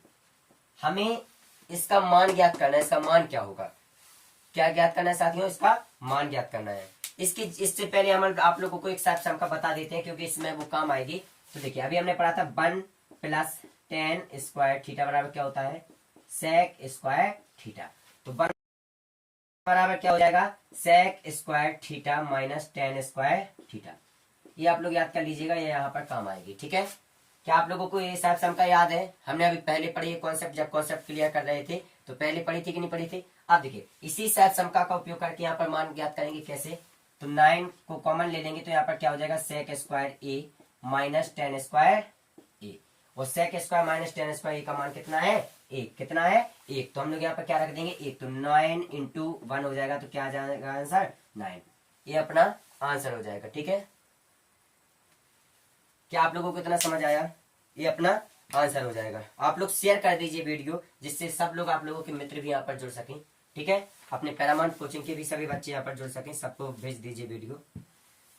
हमें इसका मान ज्ञात करना है। इसका मान क्या होगा? क्या ज्ञात करना है साथियों? इसका मान ज्ञात करना है। इससे पहले हम आप लोगों को एक सात सम का बता देते हैं, क्योंकि इसमें वो काम आएगी। तो देखिए, अभी हमने पढ़ा था 1 + tan स्क्वायर थीटा बराबर क्या होता है? sec square theta. तो 1 बराबर क्या हो जाएगा? sec square theta minus tan square theta. ये आप लोग याद कर लीजिएगा, ये यहाँ पर काम आएगी। ठीक है, क्या आप लोगों को ये हिसाब सम का याद है? हमने अभी पहले पढ़ी है कॉन्सेप्ट, जब कॉन्सेप्ट क्लियर कर रहे थे तो पहले पढ़ी थी कि नहीं पढ़ी थी? अब देखिए, इसी हिसाब सम का उपयोग करके यहाँ पर मान ज्ञात करेंगे। कैसे? तो 9 को कॉमन ले लेंगे, तो यहाँ पर क्या हो जाएगा? sec square A minus tan square A, और sec square minus tan square A का मान कितना है? 1। कितना है? 1। तो हम लोग यहाँ पर क्या रख देंगे? 1। तो 9 × 1 हो जाएगा, तो क्या आ जाएगा आंसर? 9। ये अपना आंसर हो जाएगा। ठीक है, क्या आप लोगों को इतना समझ आया? ये अपना आंसर हो जाएगा। आप लोग शेयर कर दीजिए वीडियो, जिससे सब लोग, आप लोगों के मित्र भी यहाँ पर जुड़ सकें। ठीक है, अपने पैरामाउंट कोचिंग के भी सभी बच्चे यहाँ पर जुड़ सकें, सबको भेज दीजिए वीडियो।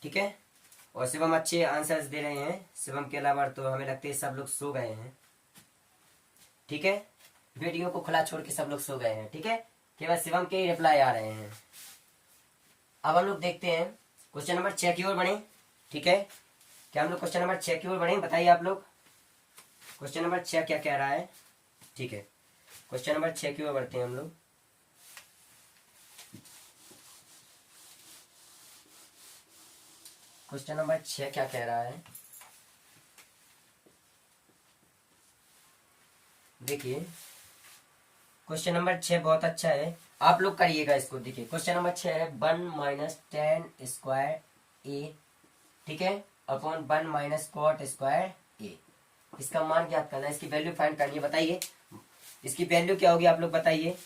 ठीक है, और शिवम अच्छे आंसर्स दे रहे हैं। शिवम के अलावा तो हमें लगता है सब लोग सो गए हैं। ठीक है, वीडियो को खुला छोड़ के सब लोग सो गए हैं। ठीक है, केवल शिवम के ही रिप्लाई आ रहे हैं। अब हम लोग देखते हैं क्वेश्चन नंबर 6 की ओर बढ़े। ठीक है, क्या हम लोग क्वेश्चन नंबर 6 की ओर बढ़े? बताइए आप लोग, क्वेश्चन नंबर 6 क्या कह रहा है? ठीक है, क्वेश्चन नंबर 6 की ओर बढ़ते हैं हम लोग। क्वेश्चन नंबर 6 क्या कह रहा है, देखिए क्वेश्चन नंबर 6 बहुत अच्छा है, आप लोग करिएगा इसको। देखिए क्वेश्चन नंबर 6 है 1 - tan² A, ठीक है, अपॉन 1 - cot² A। इसका मान ज्ञात करना है, इसकी वैल्यू फाइंड करनी है। बताइए इसकी वैल्यू क्या होगी, आप लोग बताइए,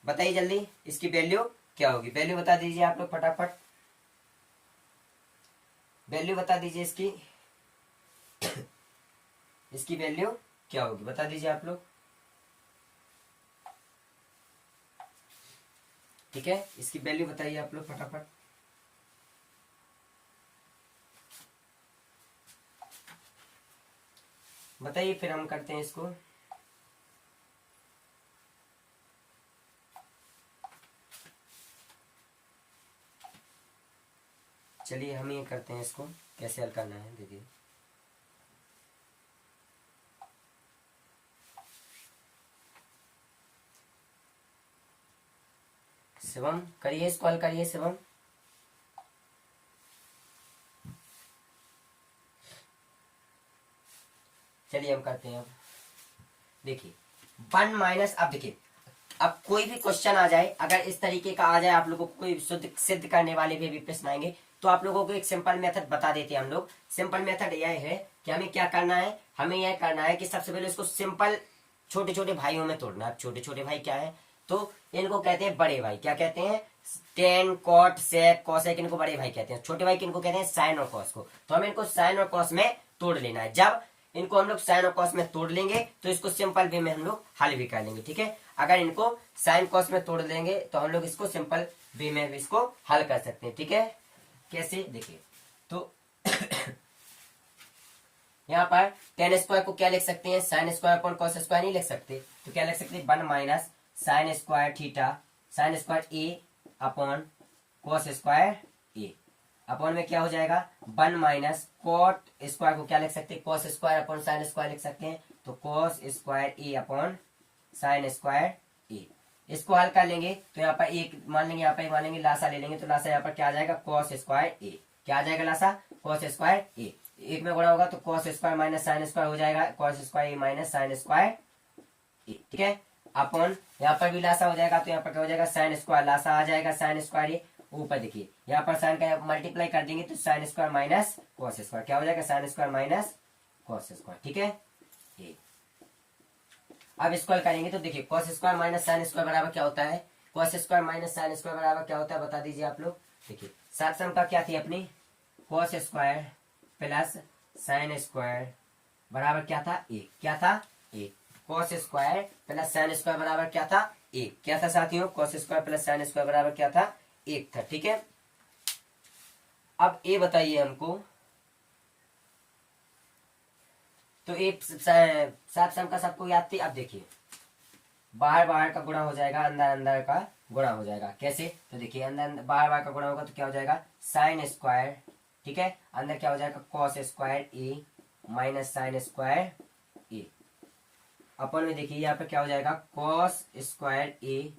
बताइए जल्दी इसकी वैल्यू क्या होगी, वैल्यू बता दीजिए आप लोग फटाफट, वैल्यू बता दीजिए इसकी इसकी वैल्यू क्या होगी बता दीजिए आप लोग, ठीक है, इसकी वैल्यू बताइए आप लोग फटाफट। बताइए फिर हम करते हैं इसको। चलिए हम ये करते हैं इसको, कैसे हल करना है देखिए। शिवम करिए इसको हल करिए शिवम। चलिए हम करते हैं अब। देखिए 1 - अब देखिए, अब कोई भी क्वेश्चन आ जाए, अगर इस तरीके का आ जाए, आप लोगों को कोई शुद्ध सिद्ध करने वाले भी प्रश्न आएंगे, तो आप लोगों को एक सिंपल मेथड बता देते हैं हम लोग। सिंपल मेथड यह है कि हमें क्या करना है, हमें यह करना है कि सबसे पहले इसको सिंपल छोटे छोटे भाइयों में तोड़ना है। छोटे छोटे भाई क्या है, तो इनको कहते हैं बड़े भाई। क्या कहते हैं, टेन कॉट सेक कॉसेक, इनको बड़े भाई कहते हैं। छोटे भाई किनको कहते हैं, साइन और कॉस को। तो हमें इनको साइन और कॉस में तोड़ लेना है। जब इनको हम लोग साइन और कॉस में तोड़ लेंगे तो इसको सिंपल वे में हम लोग हल भी कर लेंगे, ठीक है। अगर इनको साइन कॉस में तोड़ लेंगे तो हम लोग इसको सिंपल वे में भी इसको हल कर सकते हैं, ठीक है। कैसे देखिए, तो यहाँ पर टेन स्क्वायर को क्या लिख सकते हैं, sine square upon cos square नहीं लिख सकते, तो क्या लिख सकते हैं, 1 - sine square theta, sine square A upon cos square A. Upon में क्या हो जाएगा, 1 - कॉट स्क्वायर को क्या लिख सकते हैं, cos square upon sine square लिख सकते हैं, तो cos square A upon sine square ए। इसको हल कर लेंगे तो यहाँ पर एक मान लेंगे, यहाँ पर मान लेंगे, लासा ले लेंगे, तो लासा यहाँ पर क्या आ जाएगा, कॉस स्क्वायर ए। क्या आ जाएगा लासा, कॉस स्क्वायर ए। एक में गुणा होगा तो cos square minus sine square हो जाएगा, cos square A minus sign square ए, ठीक है। अपॉन यहाँ पर भी लासा हो जाएगा, तो यहाँ पर क्या हो जाएगा, साइन स्क्वायर लासा आ जाएगा, साइन स्क्वायर ए। ऊपर देखिए यहाँ पर साइन का मल्टीप्लाई कर देंगे तो sine square minus cos square क्या हो जाएगा, sine square minus cos square, ठीक है। ए अब इसको हल करेंगे तो देखिए cos square minus sine square बराबर क्या होता है, cos square minus sine square बराबर क्या होता है बता दीजिए आप लोग। देखिए सात सम का क्या थी अपनी, cos square plus sine square बराबर क्या था, एक। क्या था, एक। Cos square plus sine square बराबर क्या था, एक। क्या था साथियों, cos square plus sine square बराबर क्या था, एक था, ठीक है। अब ए बताइए हमको, तो एक सात सम का सबको याद थी। अब देखिए बाहर बाहर का गुणा हो जाएगा, अंदर अंदर का गुणा हो जाएगा। कैसे, तो देखिए अंदर बाहर बाहर का गुणा होगा तो क्या हो जाएगा, साइन स्क्वायर, ठीक है, अंदर क्या हो जाएगा, cos square A minus sign square ए। अपन में देखिए यहाँ पे क्या हो जाएगा, कॉस स्क्वायर ए,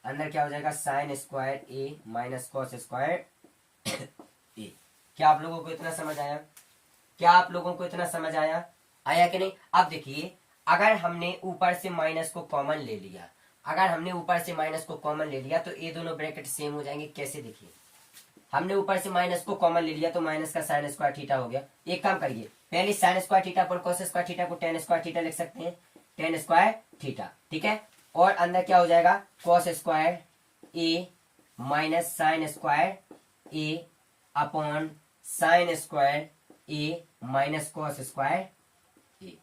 अंदर क्या हो जाएगा, sine square A minus cos square ए। क्या आप लोगों को इतना समझ आया, क्या आप लोगों को इतना समझ आया, आया कि नहीं। अब देखिए अगर हमने ऊपर से माइनस को कॉमन ले लिया, अगर हमने ऊपर से माइनस को कॉमन ले लिया तो ये दोनों ब्रैकेट सेम हो जाएंगे। कैसे, देखिए हमने ऊपर से माइनस को कॉमन ले लिया तो माइनस का साइन स्क्वायर थीटा हो गया। एक काम करिए, पहले साइन स्क्वायर थीटा पर कॉस स्क्वायर थीटा को टेन स्क्वायर थीटा लिख सकते हैं, टेन स्क्वायर थीटा, ठीक है। और अंदर क्या हो जाएगा, cos square A minus sign square A upon sine square A minus cos square ए।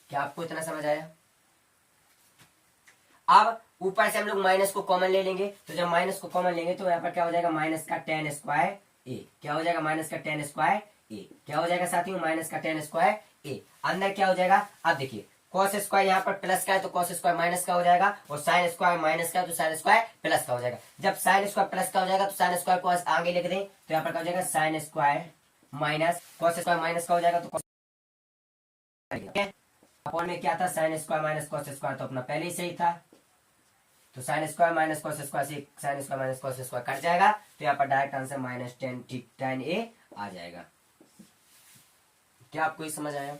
क्या आपको इतना समझ आया। अब ऊपर से हम लोग माइनस को कॉमन ले लेंगे, तो जब माइनस को कॉमन लेंगे तो यहाँ पर क्या हो जाएगा, माइनस का टेन स्क्वायर ए। क्या हो जाएगा, माइनस का टेन स्क्वायर ए। क्या हो जाएगा साथियों, माइनस का टेन स्क्वायर ए। अंदर क्या हो जाएगा, अब देखिए कॉस स्क्वायर यहाँ पर प्लस का है तो कॉस स्क्वायर माइनस का हो जाएगा, और साइन स्क्वायर माइनस का है तो साइन स्क्वायर प्लस का हो जाएगा। जब साइन स्क्वायर प्लस का हो जाएगा तो साइन स्क्वायर को आगे लिख दें तो यहाँ पर क्या हो जाएगा, sine square minus cos square minus का हो जाएगा, तो अपॉन में क्या था, sine square minus cos square, तो अपना पहले ही सही था। तो sine square minus cos square से sine square minus cos square cut जाएगा, तो यहाँ पर direct answer minus tan a आ जाएगा। क्या आपको ये समझ आया?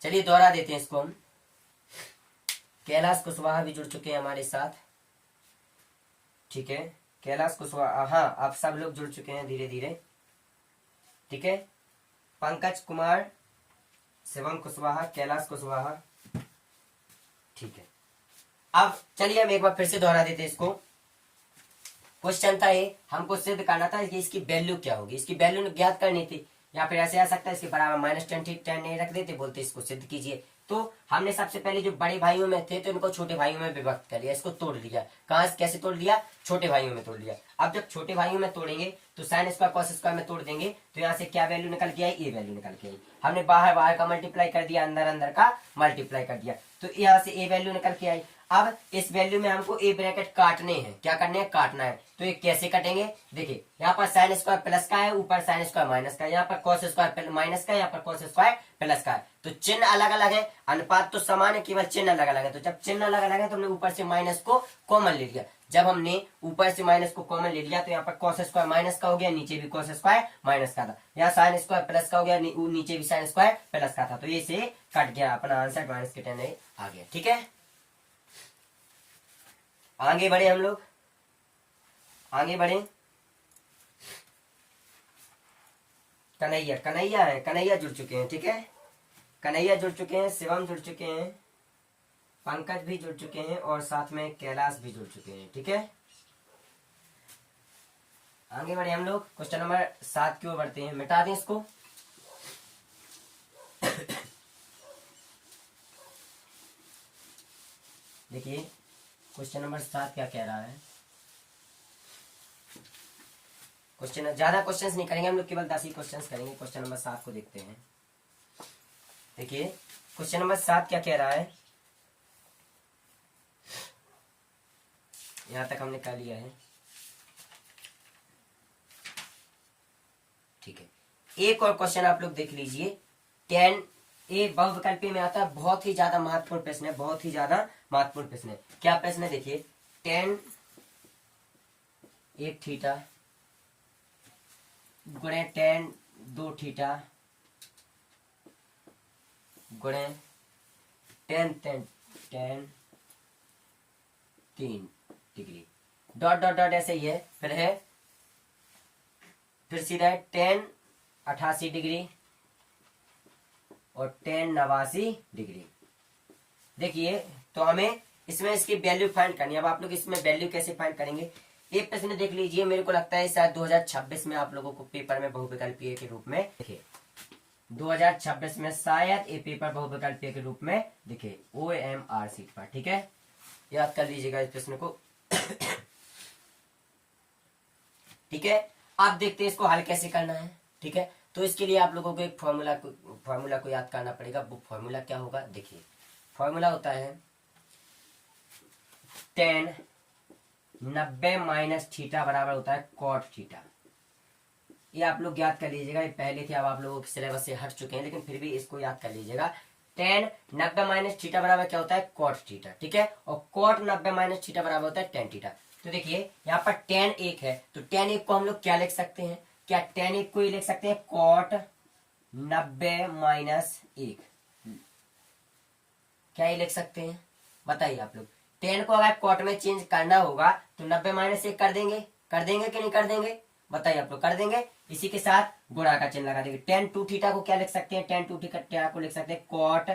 चलिए दोहरा देते हैं इसको हम। कैलाश कुशवाहा भी जुड़ चुके हैं हमारे साथ, ठीक है। कैलाश कुशवाहा, हाँ आप सब लोग जुड़ चुके हैं धीरे धीरे, ठीक है। पंकज कुमार, शिवम कुशवाहा, कैलाश कुशवाहा, ठीक है। अब चलिए हम एक बार फिर से दोहरा देते हैं इसको। क्वेश्चन था ये, हमको सिद्ध करना था कि इसकी वैल्यू क्या होगी, इसकी वैल्यू ज्ञात करनी थी, या फिर ऐसे आ सकता है इसके बराबर माइनस टेन नहीं रख देते, बोलते इसको सिद्ध कीजिए। तो हमने सबसे पहले जो बड़े भाइयों में थे तो इनको छोटे भाइयों में विभक्त कर लिया, इसको तोड़ लिया। कहाँ कैसे तोड़ लिया? छोटे भाइयों में तोड़ लिया। अब जब छोटे भाइयों में तोड़ेंगे तो साइन स्क्वायर कॉस स्क्वायर में तोड़ देंगे, तो यहाँ से क्या वैल्यू निकल के आई? ए वैल्यू निकल के आई। हमने बाहर बाहर का मल्टीप्लाई कर दिया, अंदर अंदर का मल्टीप्लाई कर दिया, तो यहाँ से ए वैल्यू निकल के आई। अब इस वैल्यू में हमको ए ब्रैकेट काटने हैं, क्या करने हैं? काटना है। तो ये कैसे कटेंगे? देखिए यहाँ पर साइन स्क्वायर प्लस का है, ऊपर साइन स्क्वायर माइनस का, यहाँ पर कॉस स्क्वायर माइनस का, यहाँ पर कॉस स्क्वायर प्लस का है। तो चिन्ह अलग अलग है, अनुपात तो समान है, केवल चिन्ह अलग अलग है। तो जब चिन्ह अलग अलग है तो हमने ऊपर से माइनस को कॉमन ले लिया। जब हमने ऊपर से माइनस को कॉमन ले लिया तो यहाँ पर कॉस स्क्वायर माइनस का हो गया, नीचे भी कॉस स्क्वायर माइनस का था। यहाँ साइन स्क्वायर प्लस का हो गया, नीचे भी साइन स्क्वायर प्लस का था। तो ये से कट गया, अपना आंसर माइनस के tan आ गया, ठीक है। आगे बढ़े हम लोग, आगे बढ़े। कन्हैया, कन्हैया है, कन्हैया जुड़ चुके हैं, ठीक है। कन्हैया जुड़ चुके हैं, शिवम जुड़ चुके हैं, पंकज भी जुड़ चुके हैं, और साथ में कैलाश भी जुड़ चुके हैं, ठीक है। आगे बढ़े हम लोग, क्वेश्चन नंबर 7 की ओर बढ़ते हैं। मिटा दें इसको। देखिए क्वेश्चन नंबर 7 क्या कह रहा है। क्वेश्चन ज्यादा क्वेश्चंस नहीं करेंगे हम लोग, केवल 10 ही क्वेश्चंस करेंगे। क्वेश्चन नंबर 7 को देखते हैं। देखिए क्वेश्चन नंबर 7 क्या कह रहा है, यहां तक हमने कर लिया है, ठीक है। एक और क्वेश्चन आप लोग देख लीजिए। tan a बहुविकल्पी में आता है, बहुत ही ज्यादा महत्वपूर्ण प्रश्न है, बहुत ही ज्यादा महत्वपूर्ण प्रश्न है। क्या प्रश्न है? देखिए tan 1 थीटा गुणे tan 2 थीटा गुणे tan 3 degree, dot dot dot ऐसे ही है। फिर है, फिर सीधा है tan 88 डिग्री और tan 89 डिग्री। देखिए तो हमें इसमें इसकी वैल्यू फाइंड करनी है। अब आप लोग इसमें वैल्यू कैसे फाइंड करेंगे? एक प्रश्न देख लीजिए, मेरे को लगता है शायद 2026 में आप लोगों को पेपर में बहुविकल्पीय के रूप में दिखे। 2026 में शायद ये पेपर बहुविकल्पीय के रूप में दिखे, OMR सीट पर, ठीक है। याद कर लीजिएगा इस प्रश्न को, ठीक है। आप देखते हैं इसको हल कैसे करना है, ठीक है। तो इसके लिए आप लोगों को एक फॉर्मूला को याद करना पड़ेगा। वो फॉर्मूला क्या होगा? देखिए फॉर्मूला होता है tan 90 माइनस थीटा बराबर होता है cot थीटा। ये आप लोग याद कर लीजिएगा, ये पहले थे, अब आप लोगों के सिलेबस से हट चुके हैं, लेकिन फिर भी इसको याद कर लीजिएगा। tan 90 माइनस थीटा बराबर क्या होता है? cot थीटा, ठीक है। और cot 90 माइनस थीटा बराबर होता है tan थीटा। तो देखिए यहाँ पर tan 1 है, तो tan 1 को हम लोग क्या लिख सकते हैं? क्या tan 1 को ही लिख सकते हैं cot 90 माइनस 1, क्या ये लिख सकते हैं? बताइए आप लोग। tan को अगर cot में चेंज करना होगा तो 90 माइनस 1 कर देंगे कि नहीं कर देंगे? बताइए आप लोग, कर देंगे। इसी के साथ गुणा का चिन्ह लगा देंगे। tan 2 थीटा को क्या लिख सकते हैं? tan 2 थीटा को लिख सकते हैं cot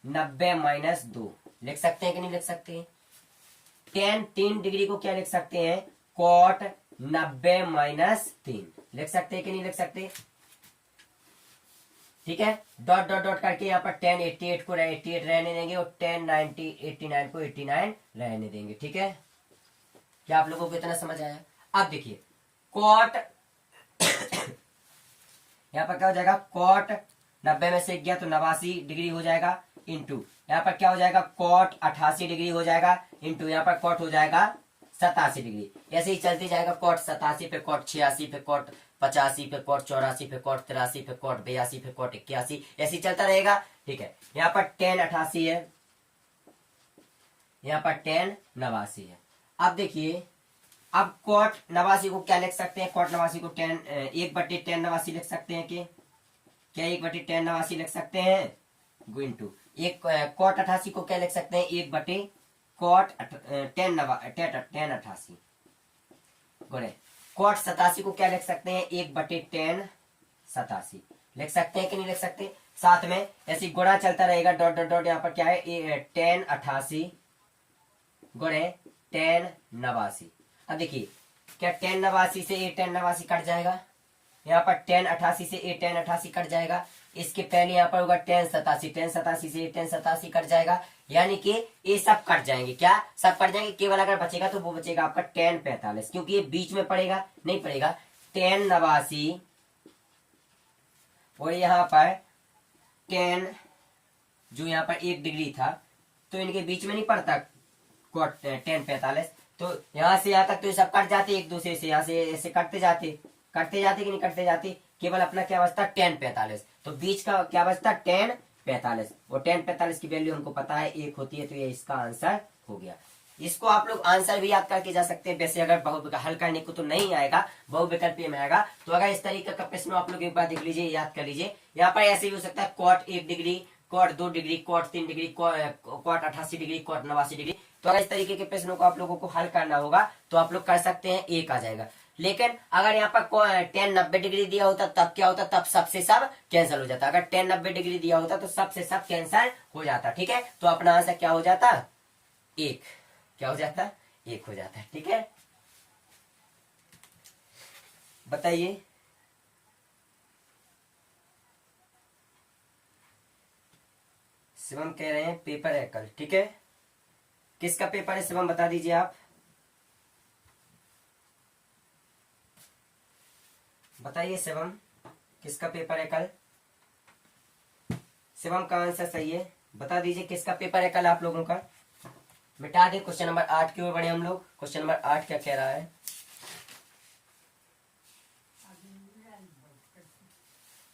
90 माइनस 2, लिख सकते हैं कि नहीं लिख सकते हैं? tan 3 डिग्री को क्या लिख सकते हैं? cot 90 माइनस 3, लिख सकते हैं कि नहीं लिख सकते? ठीक है। डॉट डॉट डॉट करके यहाँ पर tan 88 को 88 रहने देंगे और tan 89 को 89 रहने देंगे, ठीक है। क्या आप लोगों को इतना समझ आया? अब देखिए cot यहाँ पर क्या हो जाएगा? cot 90 में से गया तो 89 डिग्री हो जाएगा, इंटू यहाँ पर क्या हो जाएगा? cot 88 डिग्री हो जाएगा, इंटू यहाँ पर cot हो जाएगा 87 डिग्री। ऐसे ही चलते जाएगा, cot 87 पे cot 86 पे cot 85 पे cot 84 पे cot 83 पे cot 82 पे cot 81, ऐसे ही चलता रहेगा, ठीक है। यहाँ पर tan 88 है, यहाँ पर tan 89 है। अब देखिए, अब cot 89 को क्या लिख सकते हैं, cot 89 को 1/tan 89 लिख सकते हैं कि क्या 1/tan 89 लिख सकते हैं, गुइंटू एक cot 88 को क्या लिख सकते हैं, 1/cot tan 88 गुणे cot 87 को क्या लिख सकते हैं, 1/tan 87 लिख सकते हैं कि नहीं लिख सकते। साथ में ऐसी गुणा चलता रहेगा, डॉट डॉट डॉट, यहाँ पर क्या है tan 88 गुणे tan 89। अब देखिए क्या tan 89 से tan 89 कट जाएगा, यहाँ पर tan 88 से tan 88 कट जाएगा। इसके पहले यहाँ पर होगा tan 87 से tan 87 कट जाएगा, यानी कि ये सब कट जाएंगे। क्या सब कट जाएंगे, केवल अगर बचेगा तो वो बचेगा आपका tan 45, क्योंकि ये बीच में पड़ेगा, नहीं पड़ेगा। tan 89 और यहाँ पर tan जो यहाँ पर 1 डिग्री था, तो इनके बीच में नहीं पड़ता tan 45, तो यहाँ से यहाँ तक तो ये सब कट जाते एक दूसरे से, यहाँ से ऐसे कटते जाते कि नहीं कटते जाते। केवल अपना क्या बचता tan 45, तो बीच का क्या बचता tan 45, और tan 45 की वैल्यू हमको पता है 1 होती है, तो ये इसका आंसर हो गया। इसको आप लोग आंसर भी याद करके जा सकते हैं। वैसे अगर बहुविकल्प हल करने को तो नहीं आएगा, बहुविकल्पीय में आएगा। तो अगर इस तरीके का प्रश्न आप लोग एक बार देख लीजिए, याद कर लीजिए। यहाँ पर ऐसे भी हो सकता है cot 1 degree, cot 2 degree, cot 3 degree, cot 88 degree, cot 89 degree. तो अगर इस तरीके के प्रश्नों को आप लोगों को हल करना होगा तो आप लोग कर सकते हैं, 1 आ जाएगा। लेकिन अगर यहाँ पर tan 90 डिग्री दिया होता तब क्या होता, तब सबसे सब कैंसिल हो जाता। अगर tan 90 डिग्री दिया होता तो सबसे सब कैंसिल हो जाता, ठीक है। तो अपना आंसर क्या हो जाता, 1। क्या हो जाता, 1 हो जाता है, ठीक है। बताइए, शिवम कह रहे हैं पेपर है कल, ठीक है। किसका पेपर है शिवम, बता दीजिए आप, बताइए शिवम किसका पेपर है कल। शिवम का आंसर सही है, बता दीजिए किसका पेपर है कल आप लोगों का। मिटा दे, क्वेश्चन नंबर 8 की ओर बढ़े हम लोग। क्वेश्चन नंबर 8 क्या कह रहा है,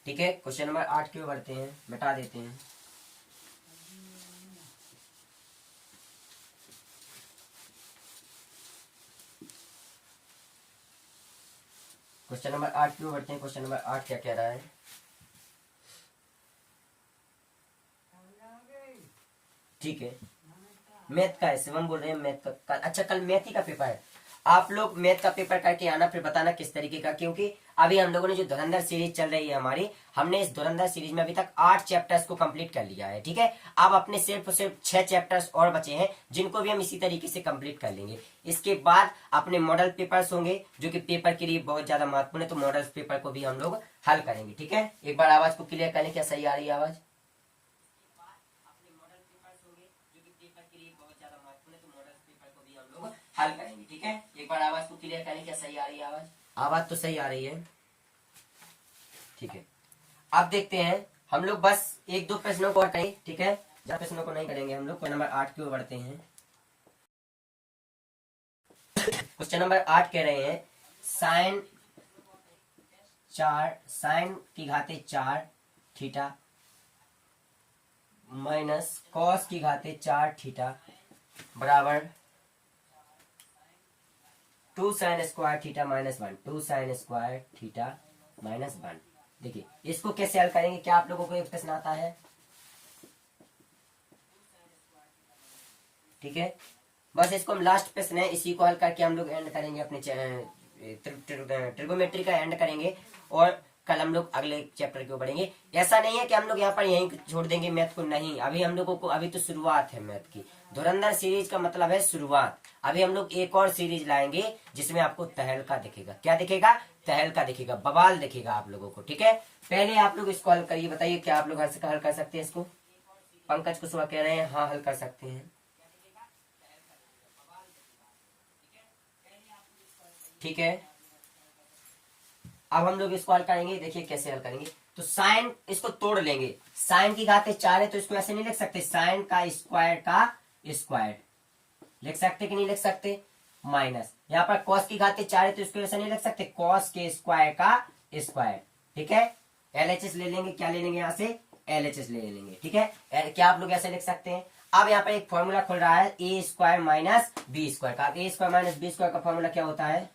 ठीक है। क्वेश्चन नंबर 8 की ओर बढ़ते हैं, मिटा देते हैं। क्वेश्चन नंबर 8 की ओर बढ़ते हैं। क्वेश्चन नंबर 8 क्या कह रहा है, ठीक है। मैथ का है, शिवम बोल रहे हैं मैथ का। अच्छा कल मैथ ही का पेपर है। आप लोग मैथ का पेपर करके आना, फिर बताना किस तरीके का, क्योंकि अभी हम लोगों ने जो धुरंधर सीरीज चल रही है हमारी, हमने इस धुरंधर सीरीज में अभी तक 8 चैप्टर्स को कंप्लीट कर लिया है, ठीक है। अब अपने सिर्फ 6 चैप्टर्स और बचे हैं, जिनको भी हम इसी तरीके से कंप्लीट कर लेंगे। इसके बाद अपने मॉडल पेपर्स होंगे, जो कि पेपर के लिए बहुत ज्यादा महत्वपूर्ण है, तो मॉडल पेपर को भी हम लोग हल करेंगे, ठीक है। एक बार आवाज को क्लियर करें, क्या सही आ रही है आवाज। हल करेंगे, ठीक है। एक बार आवाज को क्लियर करें, क्या सही आ रही है आवाज। आवाज तो सही आ रही है, ठीक है। अब देखते हैं हम लोग, बस 1-2 प्रश्नों को हटाइए, ठीक है। ज्यादा प्रश्नों को नहीं करेंगे हम लोग। क्वेश्चन नंबर 8 की ओर बढ़ते हैं। क्वेश्चन नंबर 8 कह रहे हैं साइन की घाते 4 थीटा माइनस कॉस की घाते 4 थीटा बराबर 2 sin square theta minus 1, 2 sin square theta minus 1। देखिए इसको कैसे हल करेंगे, क्या आप लोगों को एक प्रश्न आता है, ठीक है। बस इसको हम लास्ट प्रश्न है, इसी को हल करके हम लोग एंड करेंगे अपने ट्रिगोमेट्री का एंड करेंगे, और कल हम लोग अगले चैप्टर की ओर बढ़ेंगे। ऐसा नहीं है कि हम लोग यहाँ पर यहीं छोड़ देंगे मैथ को, नहीं। अभी हम लोगों को, अभी तो शुरुआत है मैथ की। धुरंधर सीरीज का मतलब है शुरुआत। अभी हम लोग एक और सीरीज लाएंगे जिसमें आपको तहलका दिखेगा। क्या दिखेगा, तहलका दिखेगा, बवाल दिखेगा आप लोगों को, ठीक है। पहले आप लोग इसको हल करिए, बताइए क्या आप लोग हल कर सकते हैं इसको। पंकज कुशवाहा कह रहे हैं हाँ हल कर सकते हैं, ठीक है। अब हम लोग इसको हल करेंगे, देखिए कैसे हल करेंगे। तो साइन इसको तोड़ लेंगे, साइन की घाते 4 है तो इसको ऐसे नहीं लिख सकते, साइन का स्क्वायर लिख सकते कि नहीं लिख सकते, माइनस यहाँ पर कॉस की घाते 4 है तो इसको ऐसे नहीं लिख सकते, कॉस के स्क्वायर का स्क्वायर, ठीक है। एलएचएस ले लेंगे, क्या ले लेंगे यहाँ से, एलएचएस ले लेंगे, ठीक है। क्या आप लोग ऐसे लिख सकते हैं। अब यहाँ पर एक फॉर्मूला खुल रहा है ए स्क्वायर माइनस बी स्क्वायर का। ए स्क्वायर माइनस बी स्क्वायर का फॉर्मूला क्या होता है,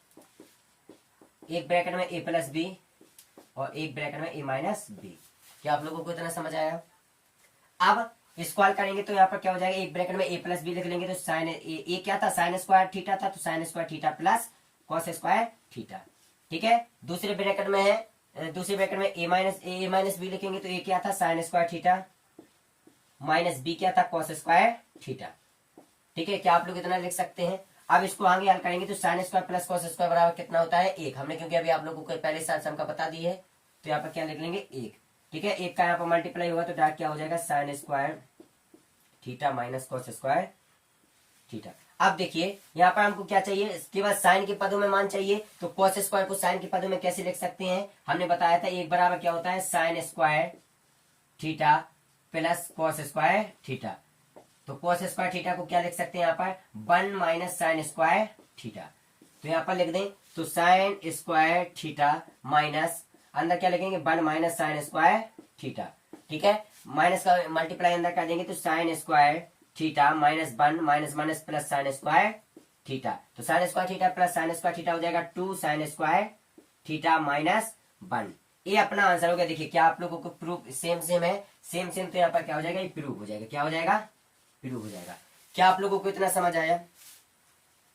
एक ब्रैकेट में ए प्लस बी और एक ब्रैकेट में ए माइनस बी। क्या आप लोगों को इतना समझ आया? अब स्क्वायर करेंगे तो यहाँ पर क्या हो जाएगा, एक ब्रैकेट में ए प्लस बी लिख लेंगे तो साइन ए क्या था, साइन स्क्वायर थीटा था, तो sine square theta plus cos square theta. ठीक है, दूसरे ब्रैकेट में है, दूसरे ब्रैकेट में ए माइनस बी लिखेंगे तो ए क्या था, sine square theta minus B क्या था, कॉस स्क्वायर थीटा। ठीक है, क्या आप लोग इतना लिख सकते हैं? अब इसको आगे हल करेंगे तो sine square plus cos square बराबर कितना होता है, एक। हमने क्योंकि अभी आप लोगों को पहले साल सम का बता दी है, तो यहाँ पर क्या लिख लेंगे, एक। ठीक है, एक का यहाँ पर मल्टीप्लाई होगा तो डायरेक्ट क्या हो जाएगा, sine square theta minus cos square theta. अब देखिए यहाँ पर हमको क्या चाहिए, इसके बाद साइन के पदों में मान चाहिए, तो कॉस स्क्वायर को साइन के पदों में कैसे लिख सकते हैं, हमने बताया था एक बराबर क्या होता है, sign square theta plus cos square theta. तो कॉस स्क्वायर थीटा को क्या लिख सकते हैं यहाँ पर, 1 माइनस साइन स्क्वायर थीटा। तो यहाँ पर लिख दें तो साइन स्क्वायर थीटा माइनस अंदर क्या लिखेंगे, 1 माइनस साइन स्क्वायर थीटा। ठीक है, माइनस का मल्टीप्लाई अंदर कर देंगे तो sine square theta minus 1 minus minus plus sine square theta. तो sine square theta plus sine square theta हो जाएगा 2 साइन स्क्वायर थीटा माइनस 1। ये अपना आंसर हो गया। देखिए क्या आप लोगों को प्रूफ सेम सेम है, सेम सेम, तो यहाँ पर क्या हो जाएगा, ये प्रूफ हो जाएगा। क्या हो जाएगा, प्रूफ हो जाएगा। क्या आप लोगों को इतना समझ आया,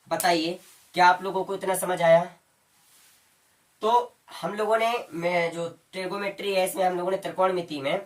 बताइए, क्या आप लोगों को इतना समझ आया? तो हम लोगों ने जो ट्रिगोमेट्री है इसमें हम लोगों ने त्रिकोणमिति में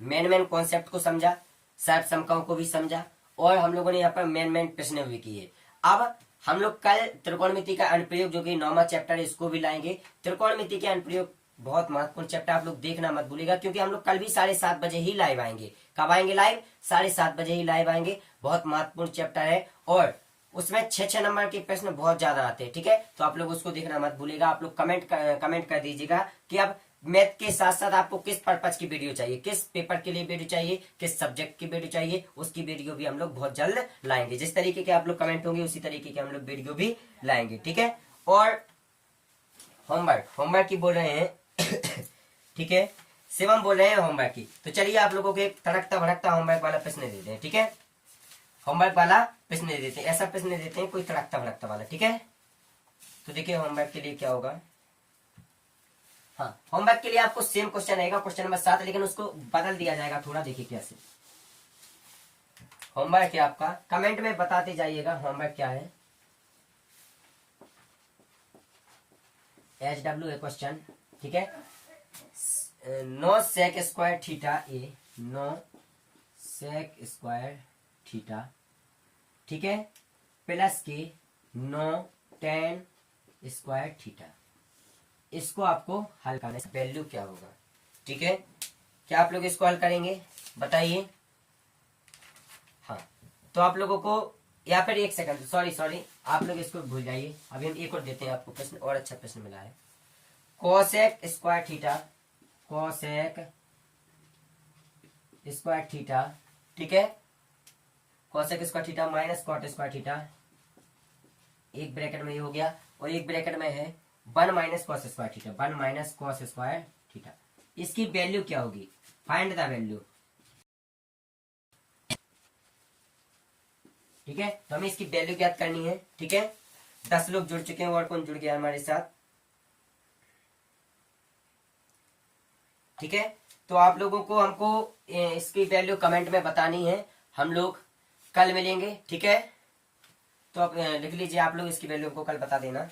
मेन कॉन्सेप्ट को समझा, सर्प समकोण को भी समझा, और हम लोगों ने यहाँ पर मेन प्रश्न भी किए। अब हम लोग कल त्रिकोणमिति का अनुप्रयोग जो कि 9वां चैप्टर है इसको भी लाएंगे। त्रिकोणमिति के अनुप्रयोग बहुत महत्वपूर्ण चैप्टर, आप लोग देखना मत भूलिएगा, क्योंकि हम लोग कल भी 7:30 बजे ही लाइव आएंगे। कब आएंगे लाइव, 7:30 बजे ही लाइव आएंगे। बहुत महत्वपूर्ण चैप्टर है और उसमें 6 नंबर के प्रश्न बहुत ज्यादा आते हैं। ठीक है, तो आप लोग उसको देखना मत भूलिएगा। आप लोग कमेंट कर दीजिएगा कि अब मैथ के साथ साथ आपको किस पर्पज की वीडियो चाहिए, किस पेपर के लिए वीडियो चाहिए, किस सब्जेक्ट की वीडियो चाहिए, उसकी वीडियो भी हम लोग बहुत जल्द लाएंगे। जिस तरीके के आप लोग कमेंट होंगे उसी तरीके के हम लोग वीडियो भी लाएंगे। ठीक है, और होमवर्क की बोल रहे हैं ठीक है, शिवम बोल रहे हैं होमवर्क की, तो चलिए आप लोगों को एक तड़कता भड़कता होमवर्क वाला प्रश्न देते हैं। ठीक है, होमवर्क वाला प्रश्न दे देते हैं, ऐसा प्रश्न दे देते हैं कोई तड़कता भड़कता वाला। ठीक है, तो देखिए होमवर्क के लिए क्या होगा। हाँ, होमवर्क के लिए आपको सेम क्वेश्चन रहेगा, क्वेश्चन नंबर 7, लेकिन उसको बदल दिया जाएगा थोड़ा। देखिए कैसे होमवर्क है आपका, कमेंट में बताते जाइएगा होमवर्क क्या है। HW है क्वेश्चन। ठीक है, 9 सेक स्क्वायर थीटा ए, 9 सेक स्क्वायर थीटा, ठीक है, प्लस के 9 tan स्क्वायर थीटा। इसको आपको हल करना है, वैल्यू क्या होगा। ठीक है, क्या आप लोग इसको हल करेंगे, बताइए। हाँ, तो आप लोगों को, या फिर एक सेकंड, सॉरी, आप लोग इसको भूल जाइए। अभी हम एक और देते हैं आपको प्रश्न, और अच्छा प्रश्न मिला है। Cosec square theta, cosec square theta, ठीक है, cosec square theta minus cot square theta, एक ब्रैकेट में ये हो गया, और एक ब्रैकेट में है 1 minus cos square theta, 1 minus cos square theta. इसकी वैल्यू क्या होगी, फाइंड द वैल्यू। ठीक है, तो हमें इसकी वैल्यू ज्ञात करनी है। ठीक है, 10 लोग जुड़ चुके हैं, और कौन जुड़ गया हमारे साथ। ठीक है, तो आप लोगों को हमको इसकी वैल्यू कमेंट में बतानी है। हम लोग कल मिलेंगे। ठीक है, तो आप लिख लीजिए, आप लोग इसकी वैल्यू को कल बता देना।